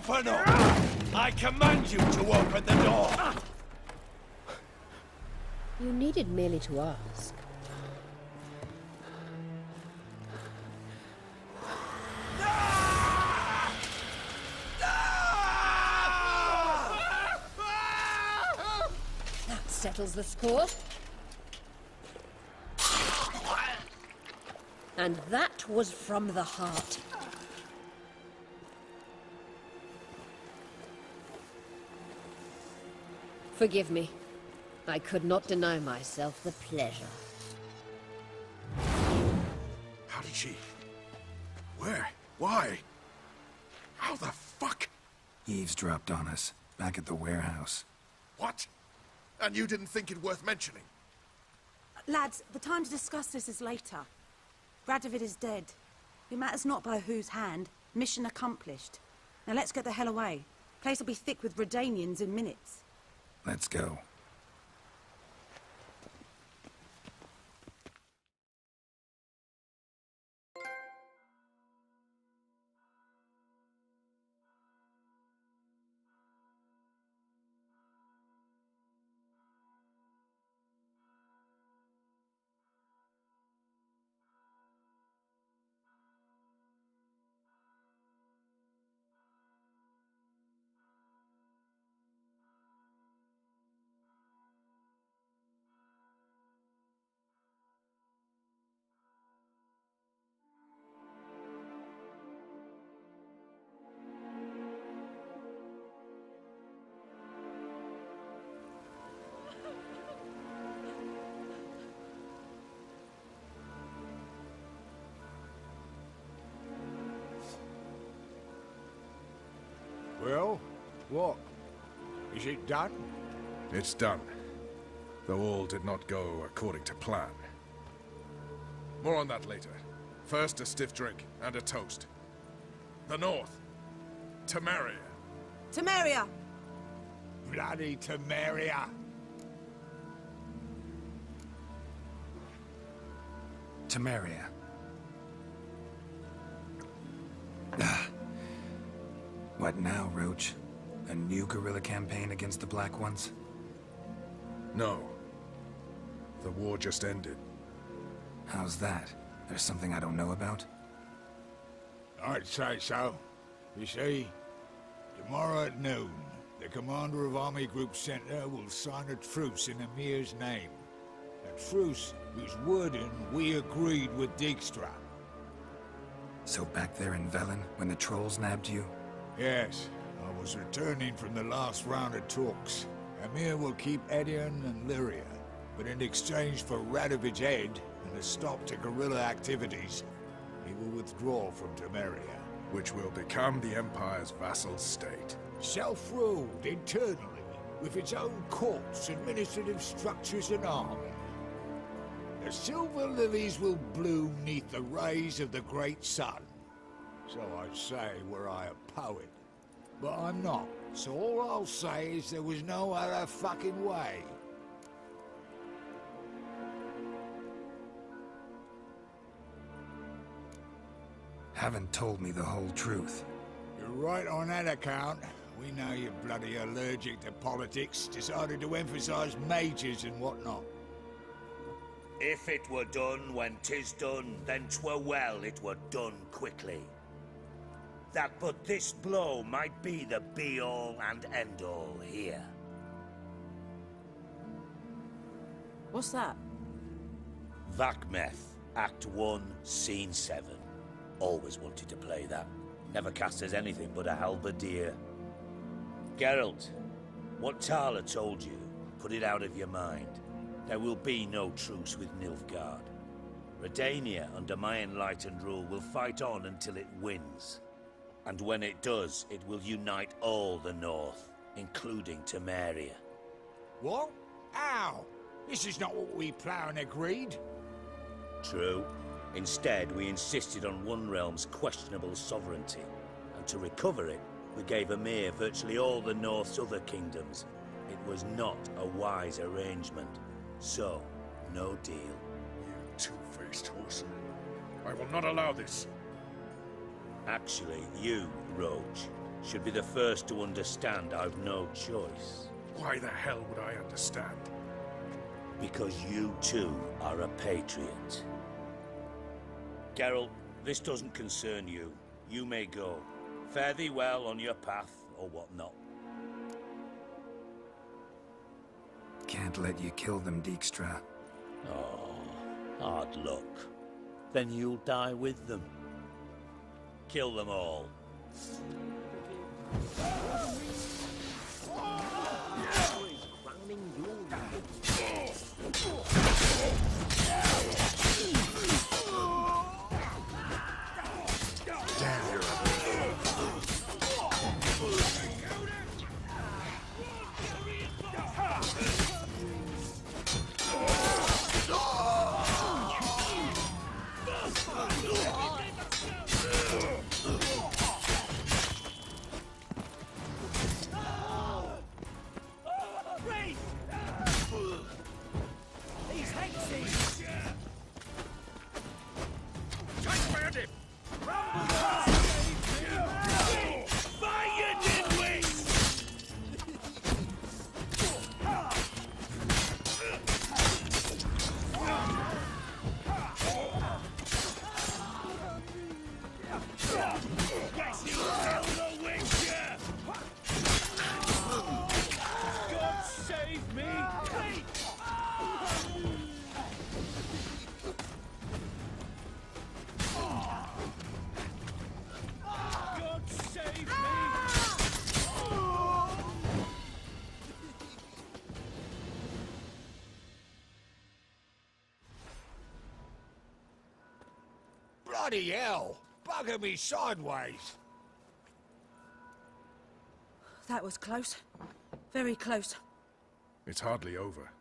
Open up! I command you to open the door! You needed merely to ask. That settles the score. And that was from the heart. Forgive me. I could not deny myself the pleasure. How did she... Where? Why? How the fuck? Eavesdropped on us, back at the warehouse. What? And you didn't think it worth mentioning? Lads, the time to discuss this is later. Radovid is dead. It matters not by whose hand. Mission accomplished. Now let's get the hell away. Place will be thick with Redanians in minutes. Let's go. Well, what? Is it done? It's done. Though all did not go according to plan. More on that later. First, a stiff drink and a toast. The North. Temeria. Temeria! Bloody Temeria! Temeria. What now, Roach? A new guerrilla campaign against the Black Ones? No. The war just ended. How's that? There's something I don't know about? I'd say so. You see, tomorrow at noon, the commander of Army Group Center will sign a truce in Emir's name. A truce whose wording we agreed with Dijkstra. So back there in Velen, when the trolls nabbed you? Yes, I was returning from the last round of talks. Emir will keep Edion and Lyria, but in exchange for Radovid's head and a stop to guerrilla activities, he will withdraw from Temeria. Which will become the Empire's vassal state. Self-ruled internally, with its own courts, administrative structures and army. The silver lilies will bloom neath the rays of the great sun. So I'd say were I a poet. But I'm not, so all I'll say is there was no other fucking way. Haven't told me the whole truth. You're right on that account. We know you're bloody allergic to politics, decided to emphasize majors and whatnot. If it were done when 'tis done, then 'twere well it were done quickly. That but this blow might be the be-all and end-all here. What's that? Vakmeth, Act 1, Scene 7. Always wanted to play that. Never cast as anything but a halberdier. Geralt, what Tala told you, put it out of your mind. There will be no truce with Nilfgaard. Redania, under my enlightened rule, will fight on until it wins. And when it does, it will unite all the North, including Temeria. What? How? This is not what we plowing agreed. True. Instead, we insisted on one realm's questionable sovereignty. And to recover it, we gave Emir virtually all the North's other kingdoms. It was not a wise arrangement. So, no deal. You two-faced horse. I will not allow this. Actually, you, Roach, should be the first to understand I've no choice. Why the hell would I understand? Because you too are a patriot. Geralt, this doesn't concern you. You may go. Fare thee well on your path, or whatnot. Can't let you kill them, Dijkstra. Oh, hard luck. Then you'll die with them. Kill them all. Bloody hell! Bugger me sideways! That was close. Very close. It's hardly over.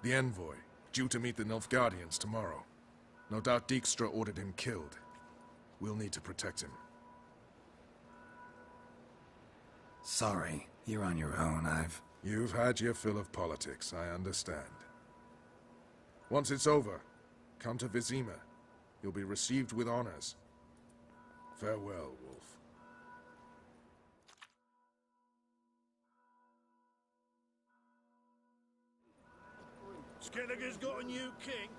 The envoy, due to meet the Nilfgaardians tomorrow. No doubt Dijkstra ordered him killed. We'll need to protect him. Sorry, you're on your own. You've had your fill of politics, I understand. Once it's over, come to Vizima. You'll be received with honors. Farewell, Wolf. Skellige's got a new king?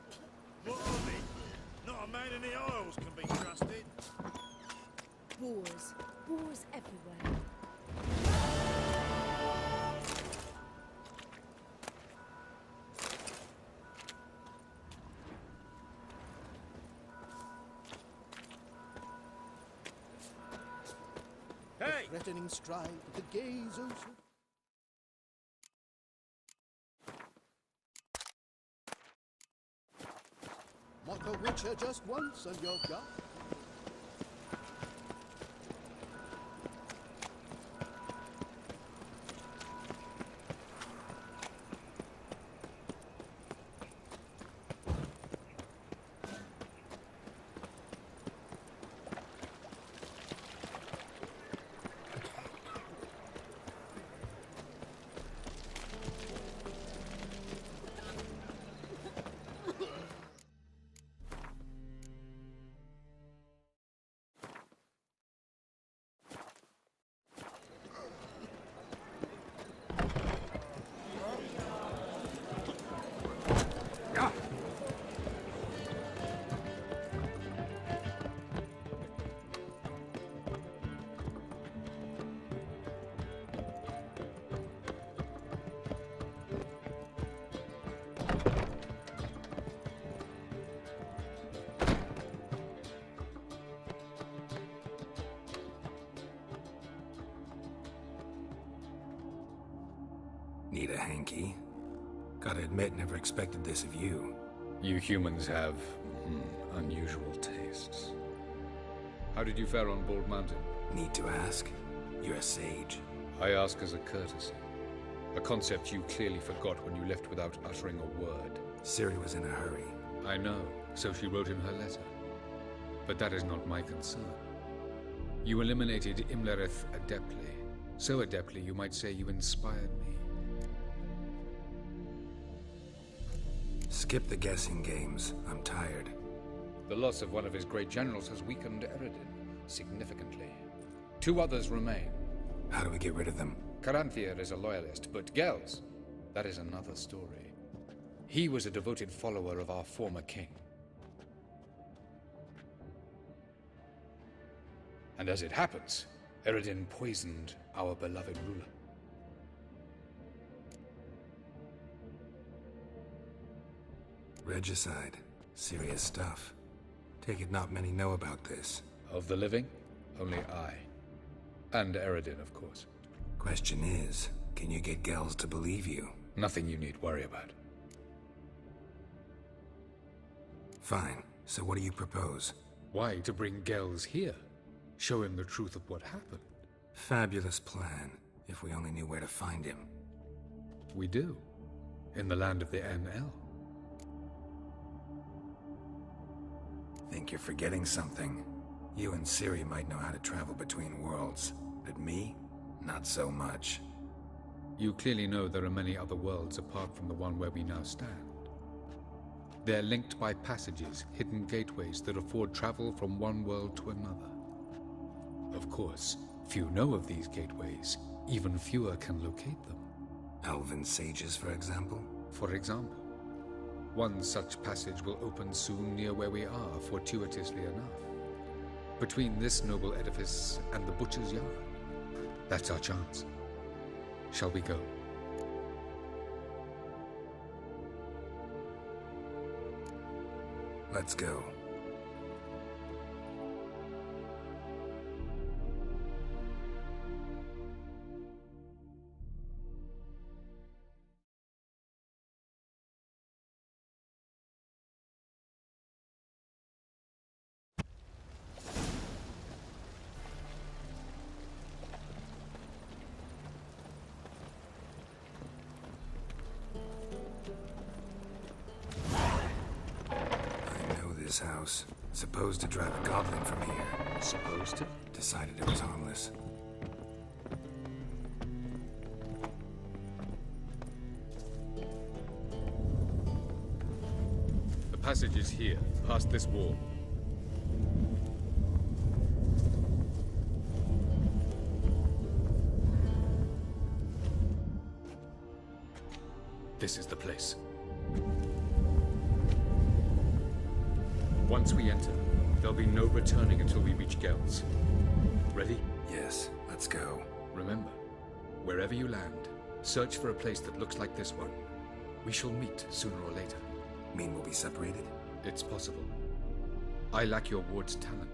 What of it? Not a man in the Isles can be trusted. Boars. Boars everywhere. Hey! The threatening stride, the gaze also. Mock a witcher just once and you're gone. Need a hanky? Gotta admit, never expected this of you. You humans have unusual tastes. How did you fare on Bald Mountain? Need to ask? You're a sage. I ask as a courtesy. A concept you clearly forgot when you left without uttering a word. Ciri was in a hurry. I know, so she wrote in her letter. But that is not my concern. You eliminated Imlerith adeptly. So adeptly, you might say you inspired me. Skip the guessing games. I'm tired. The loss of one of his great generals has weakened Eredin significantly. 2 others remain. How do we get rid of them? Caranthir is a loyalist, but Gels, that is another story. He was a devoted follower of our former king. And as it happens, Eredin poisoned our beloved ruler. Regicide. Serious stuff. Take it not many know about this. Of the living, only I. And Eredin, of course. Question is, can you get Gels to believe you? Nothing you need worry about. Fine. So what do you propose? Why to bring Gels here? Show him the truth of what happened. Fabulous plan, if we only knew where to find him. We do. In the land of the NL. Think you're forgetting something. You and Ciri might know how to travel between worlds, but me? Not so much. You clearly know there are many other worlds apart from the one where we now stand. They're linked by passages, hidden gateways that afford travel from one world to another. Of course, few know of these gateways. Even fewer can locate them. Elven sages, for example? For example. One such passage will open soon near where we are, fortuitously enough. Between this noble edifice and the butcher's yard. That's our chance. Shall we go? Let's go. House. Supposed to drive a goblin from here. Supposed to? Decided it was harmless. The passage is here, past this wall. This is the place. Once we enter, there'll be no returning until we reach Gels. Ready? Yes, let's go. Remember, wherever you land, search for a place that looks like this one. We shall meet sooner or later. Mean we'll be separated? It's possible. I lack your ward's talent.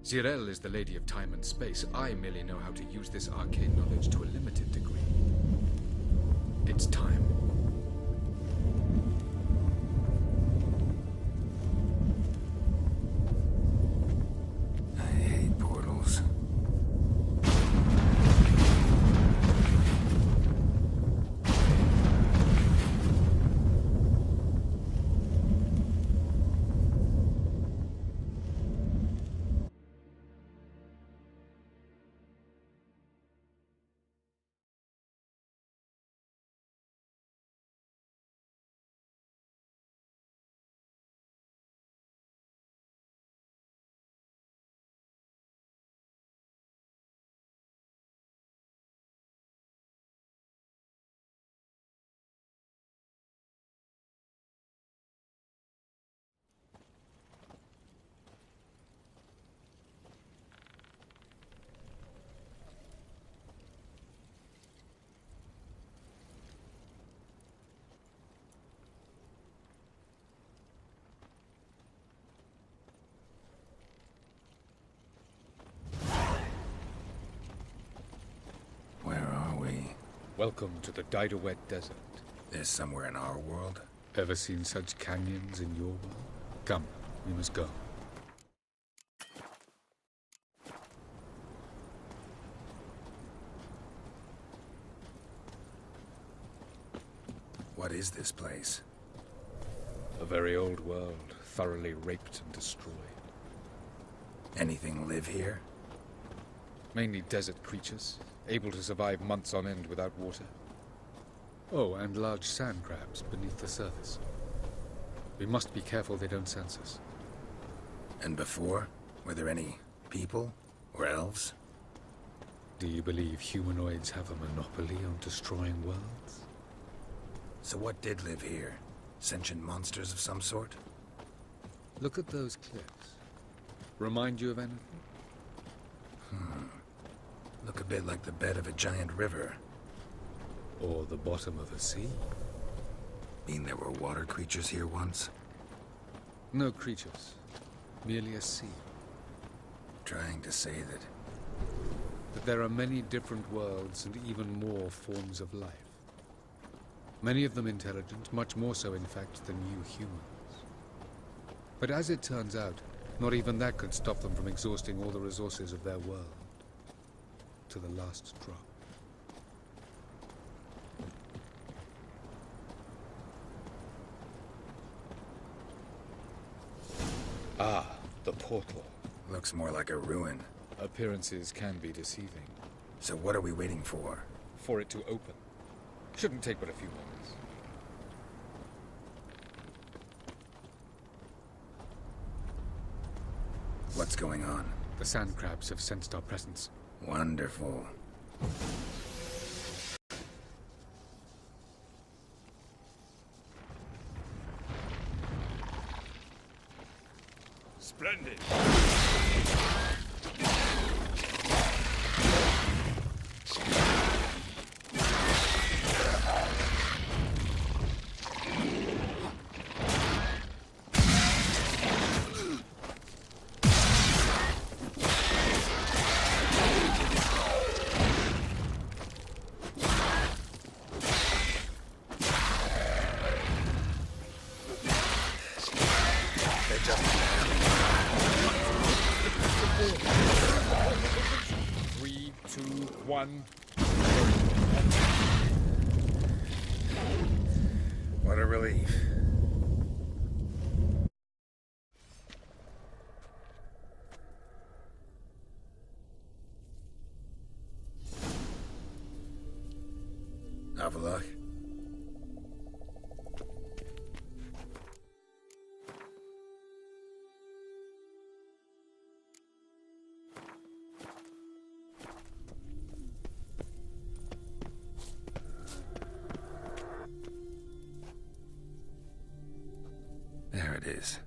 Zirel is the lady of time and space. I merely know how to use this arcane knowledge to a limited degree. It's time. Welcome to the Didowet Desert. There's somewhere in our world? Ever seen such canyons in your world? Come, we must go. What is this place? A very old world, thoroughly raped and destroyed. Anything live here? Mainly desert creatures, able to survive months on end without water. Oh, and large sand crabs beneath the surface. We must be careful they don't sense us. And before? Were there any people? Or elves? Do you believe humanoids have a monopoly on destroying worlds? So what did live here? Sentient monsters of some sort? Look at those cliffs. Remind you of anything? Look a bit like the bed of a giant river. Or the bottom of a sea? Mean there were water creatures here once? No creatures. Merely a sea. Trying to say that there are many different worlds and even more forms of life. Many of them intelligent, much more so in fact than you humans. But as it turns out, not even that could stop them from exhausting all the resources of their world. To the last drop. Ah, the portal. Looks more like a ruin. Appearances can be deceiving. So what are we waiting for? For it to open. Shouldn't take but a few moments. What's going on? The sand crabs have sensed our presence. Wonderful. Splendid. What a relief. Have a look. There it is.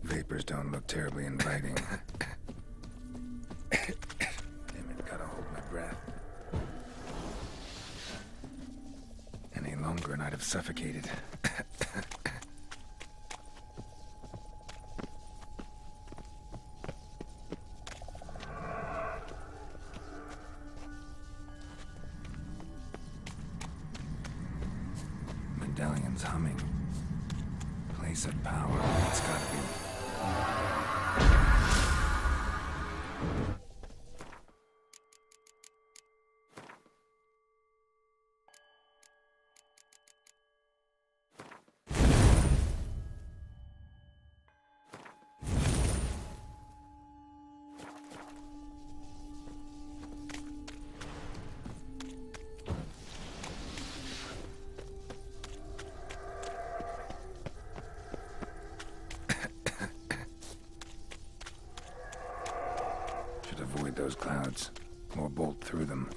Vapors don't look terribly inviting. Damn it, gotta hold my breath. Any longer and I'd have suffocated. Medallion's humming. Place of power. It's gotta be. Avoid those clouds, or bolt through them.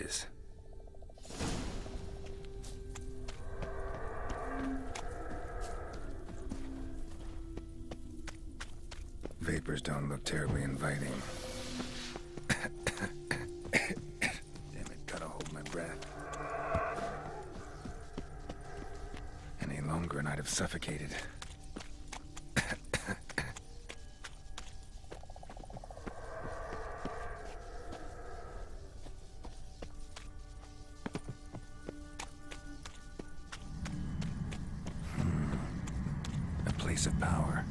is. Vapors don't look terribly inviting. Damn it, gotta hold my breath. Any longer and I'd have suffocated. A place of power.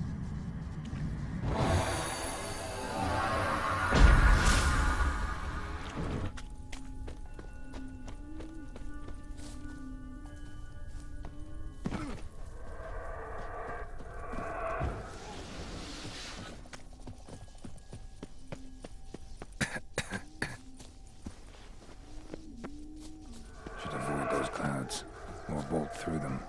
Should avoid those clouds, or bolt through them.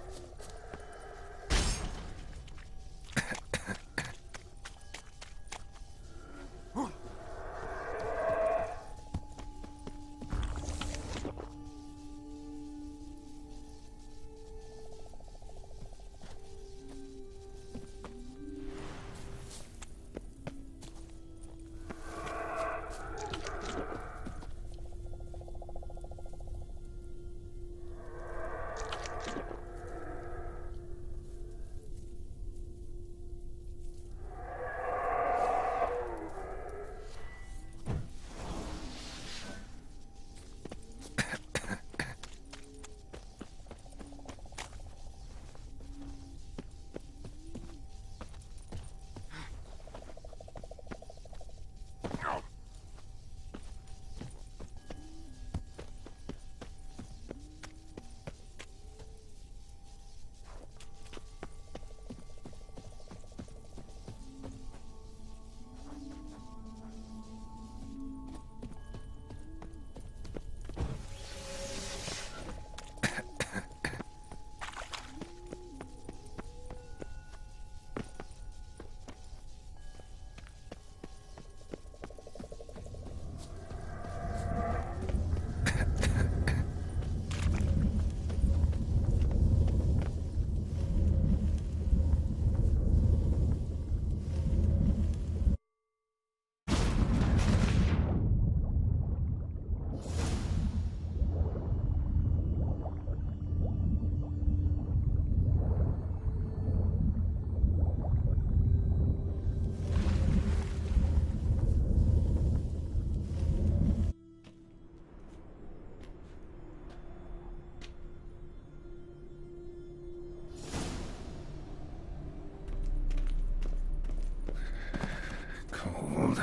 Cold.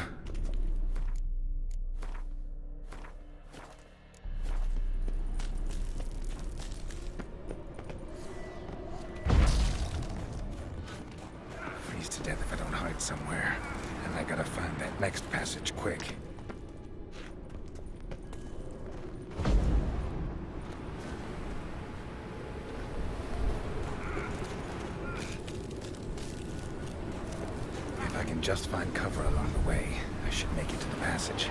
Freeze to death if I don't hide somewhere. And I gotta find that next passage quick. If I can just find cover along the way, I should make it to the passage.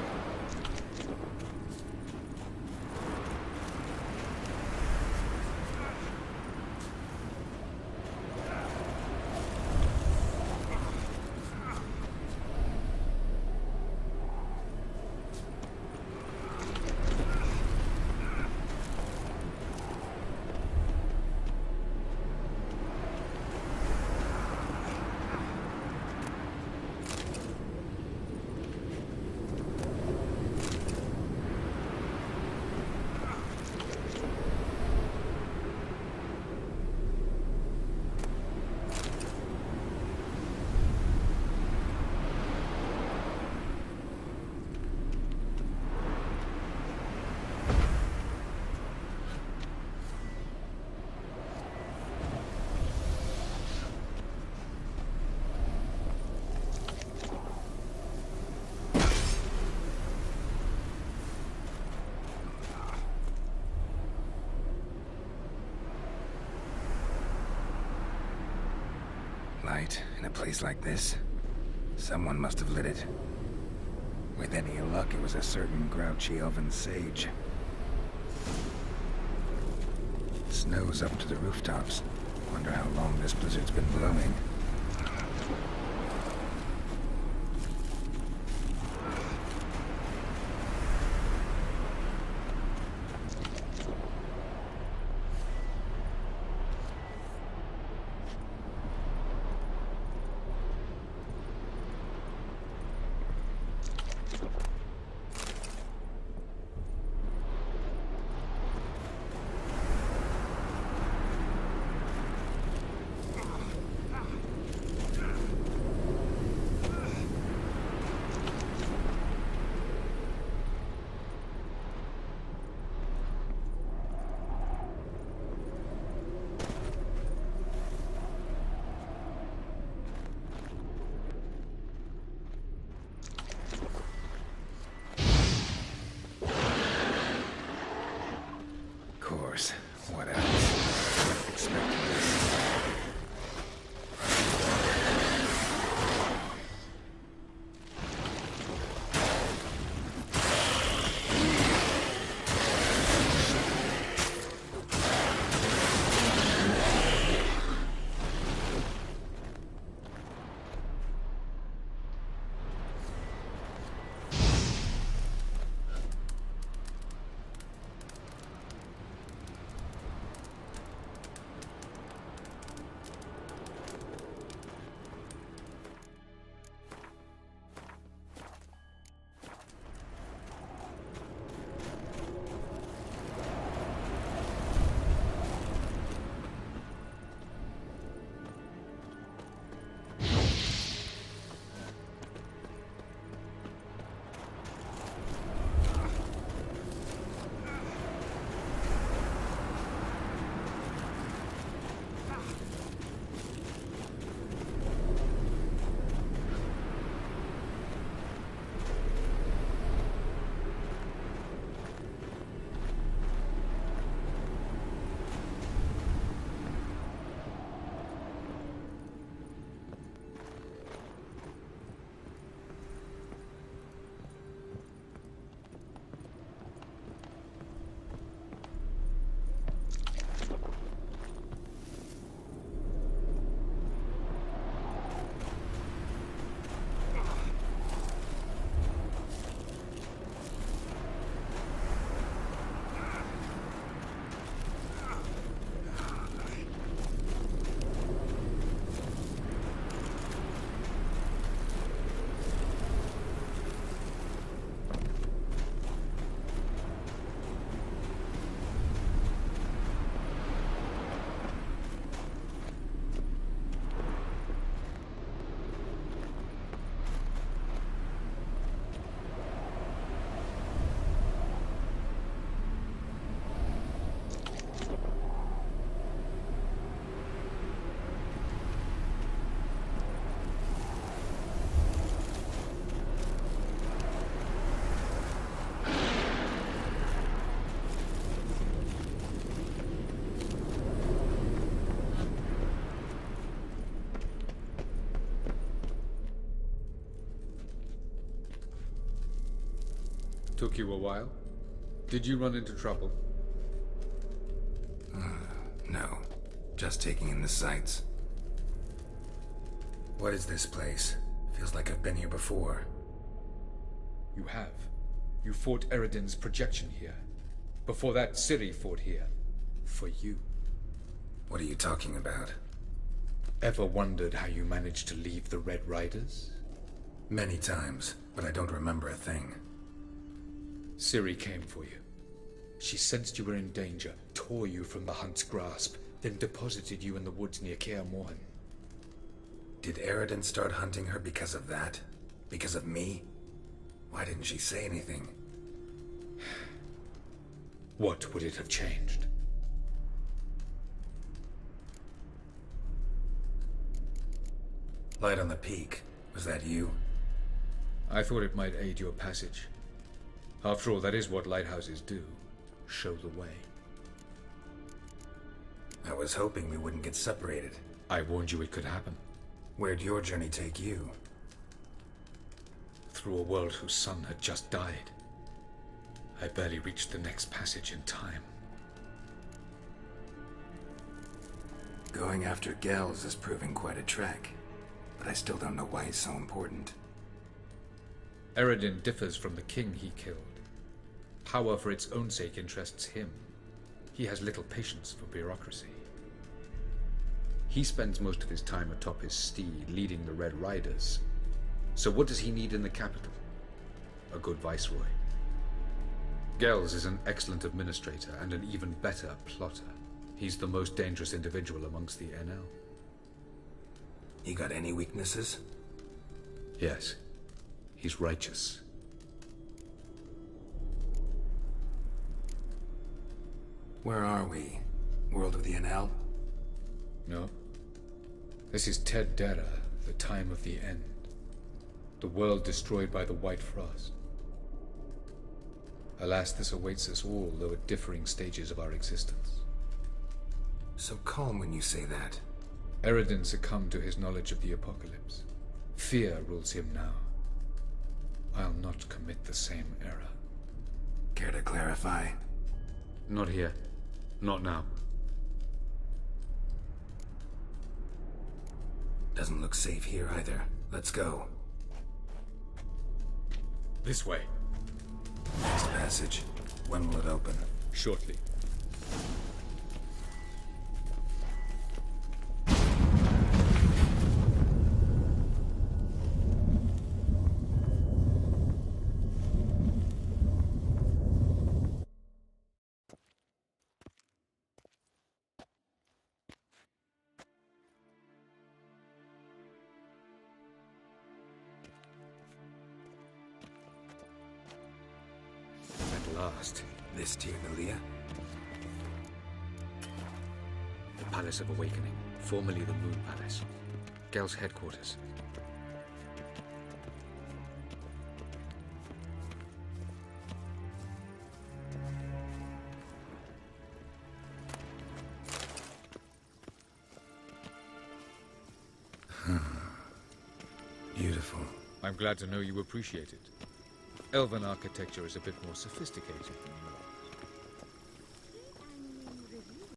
Light in a place like this? Someone must have lit it. With any luck, it was a certain grouchy elven sage. nose up to the rooftops. Wonder how long this blizzard's been blowing. What else? Expecting this. Took you a while? Did you run into trouble? No. Just taking in the sights. What is this place? Feels like I've been here before. You have. You fought Eridan's projection here. Before that, Ciri fought here. For you. What are you talking about? Ever wondered how you managed to leave the Red Riders? Many times, but I don't remember a thing. Ciri came for you. She sensed you were in danger, tore you from the Hunt's grasp, then deposited you in the woods near Kaer Morhen. Did Eridan start hunting her because of that? Because of me? Why didn't she say anything? What would it have changed? Light on the peak. Was that you? I thought it might aid your passage. After all, that is what lighthouses do. Show the way. I was hoping we wouldn't get separated. I warned you it could happen. Where'd your journey take you? Through a world whose sun had just died. I barely reached the next passage in time. Going after Gels is proving quite a trek, but I still don't know why he's so important. Eredin differs from the king he killed. Power for its own sake interests him. He has little patience for bureaucracy. He spends most of his time atop his steed, leading the Red Riders. So what does he need in the capital? A good viceroy. Gels is an excellent administrator and an even better plotter. He's the most dangerous individual amongst the NL. You got any weaknesses? Yes. He's righteous. Where are we? World of the NL? No. This is Ted Dera, the time of the end. The world destroyed by the White Frost. Alas, this awaits us all, though at differing stages of our existence. So calm when you say that. Eredin succumbed to his knowledge of the apocalypse. Fear rules him now. I'll not commit the same error. Care to clarify? Not here. Not now. Doesn't look safe here either. Let's go. This way. Next passage. When will it open? Shortly. This Tyr Nelia? The Palace of Awakening, formerly the Moon Palace. Gel's headquarters. Beautiful. I'm glad to know you appreciate it. Elven architecture is a bit more sophisticated than yours.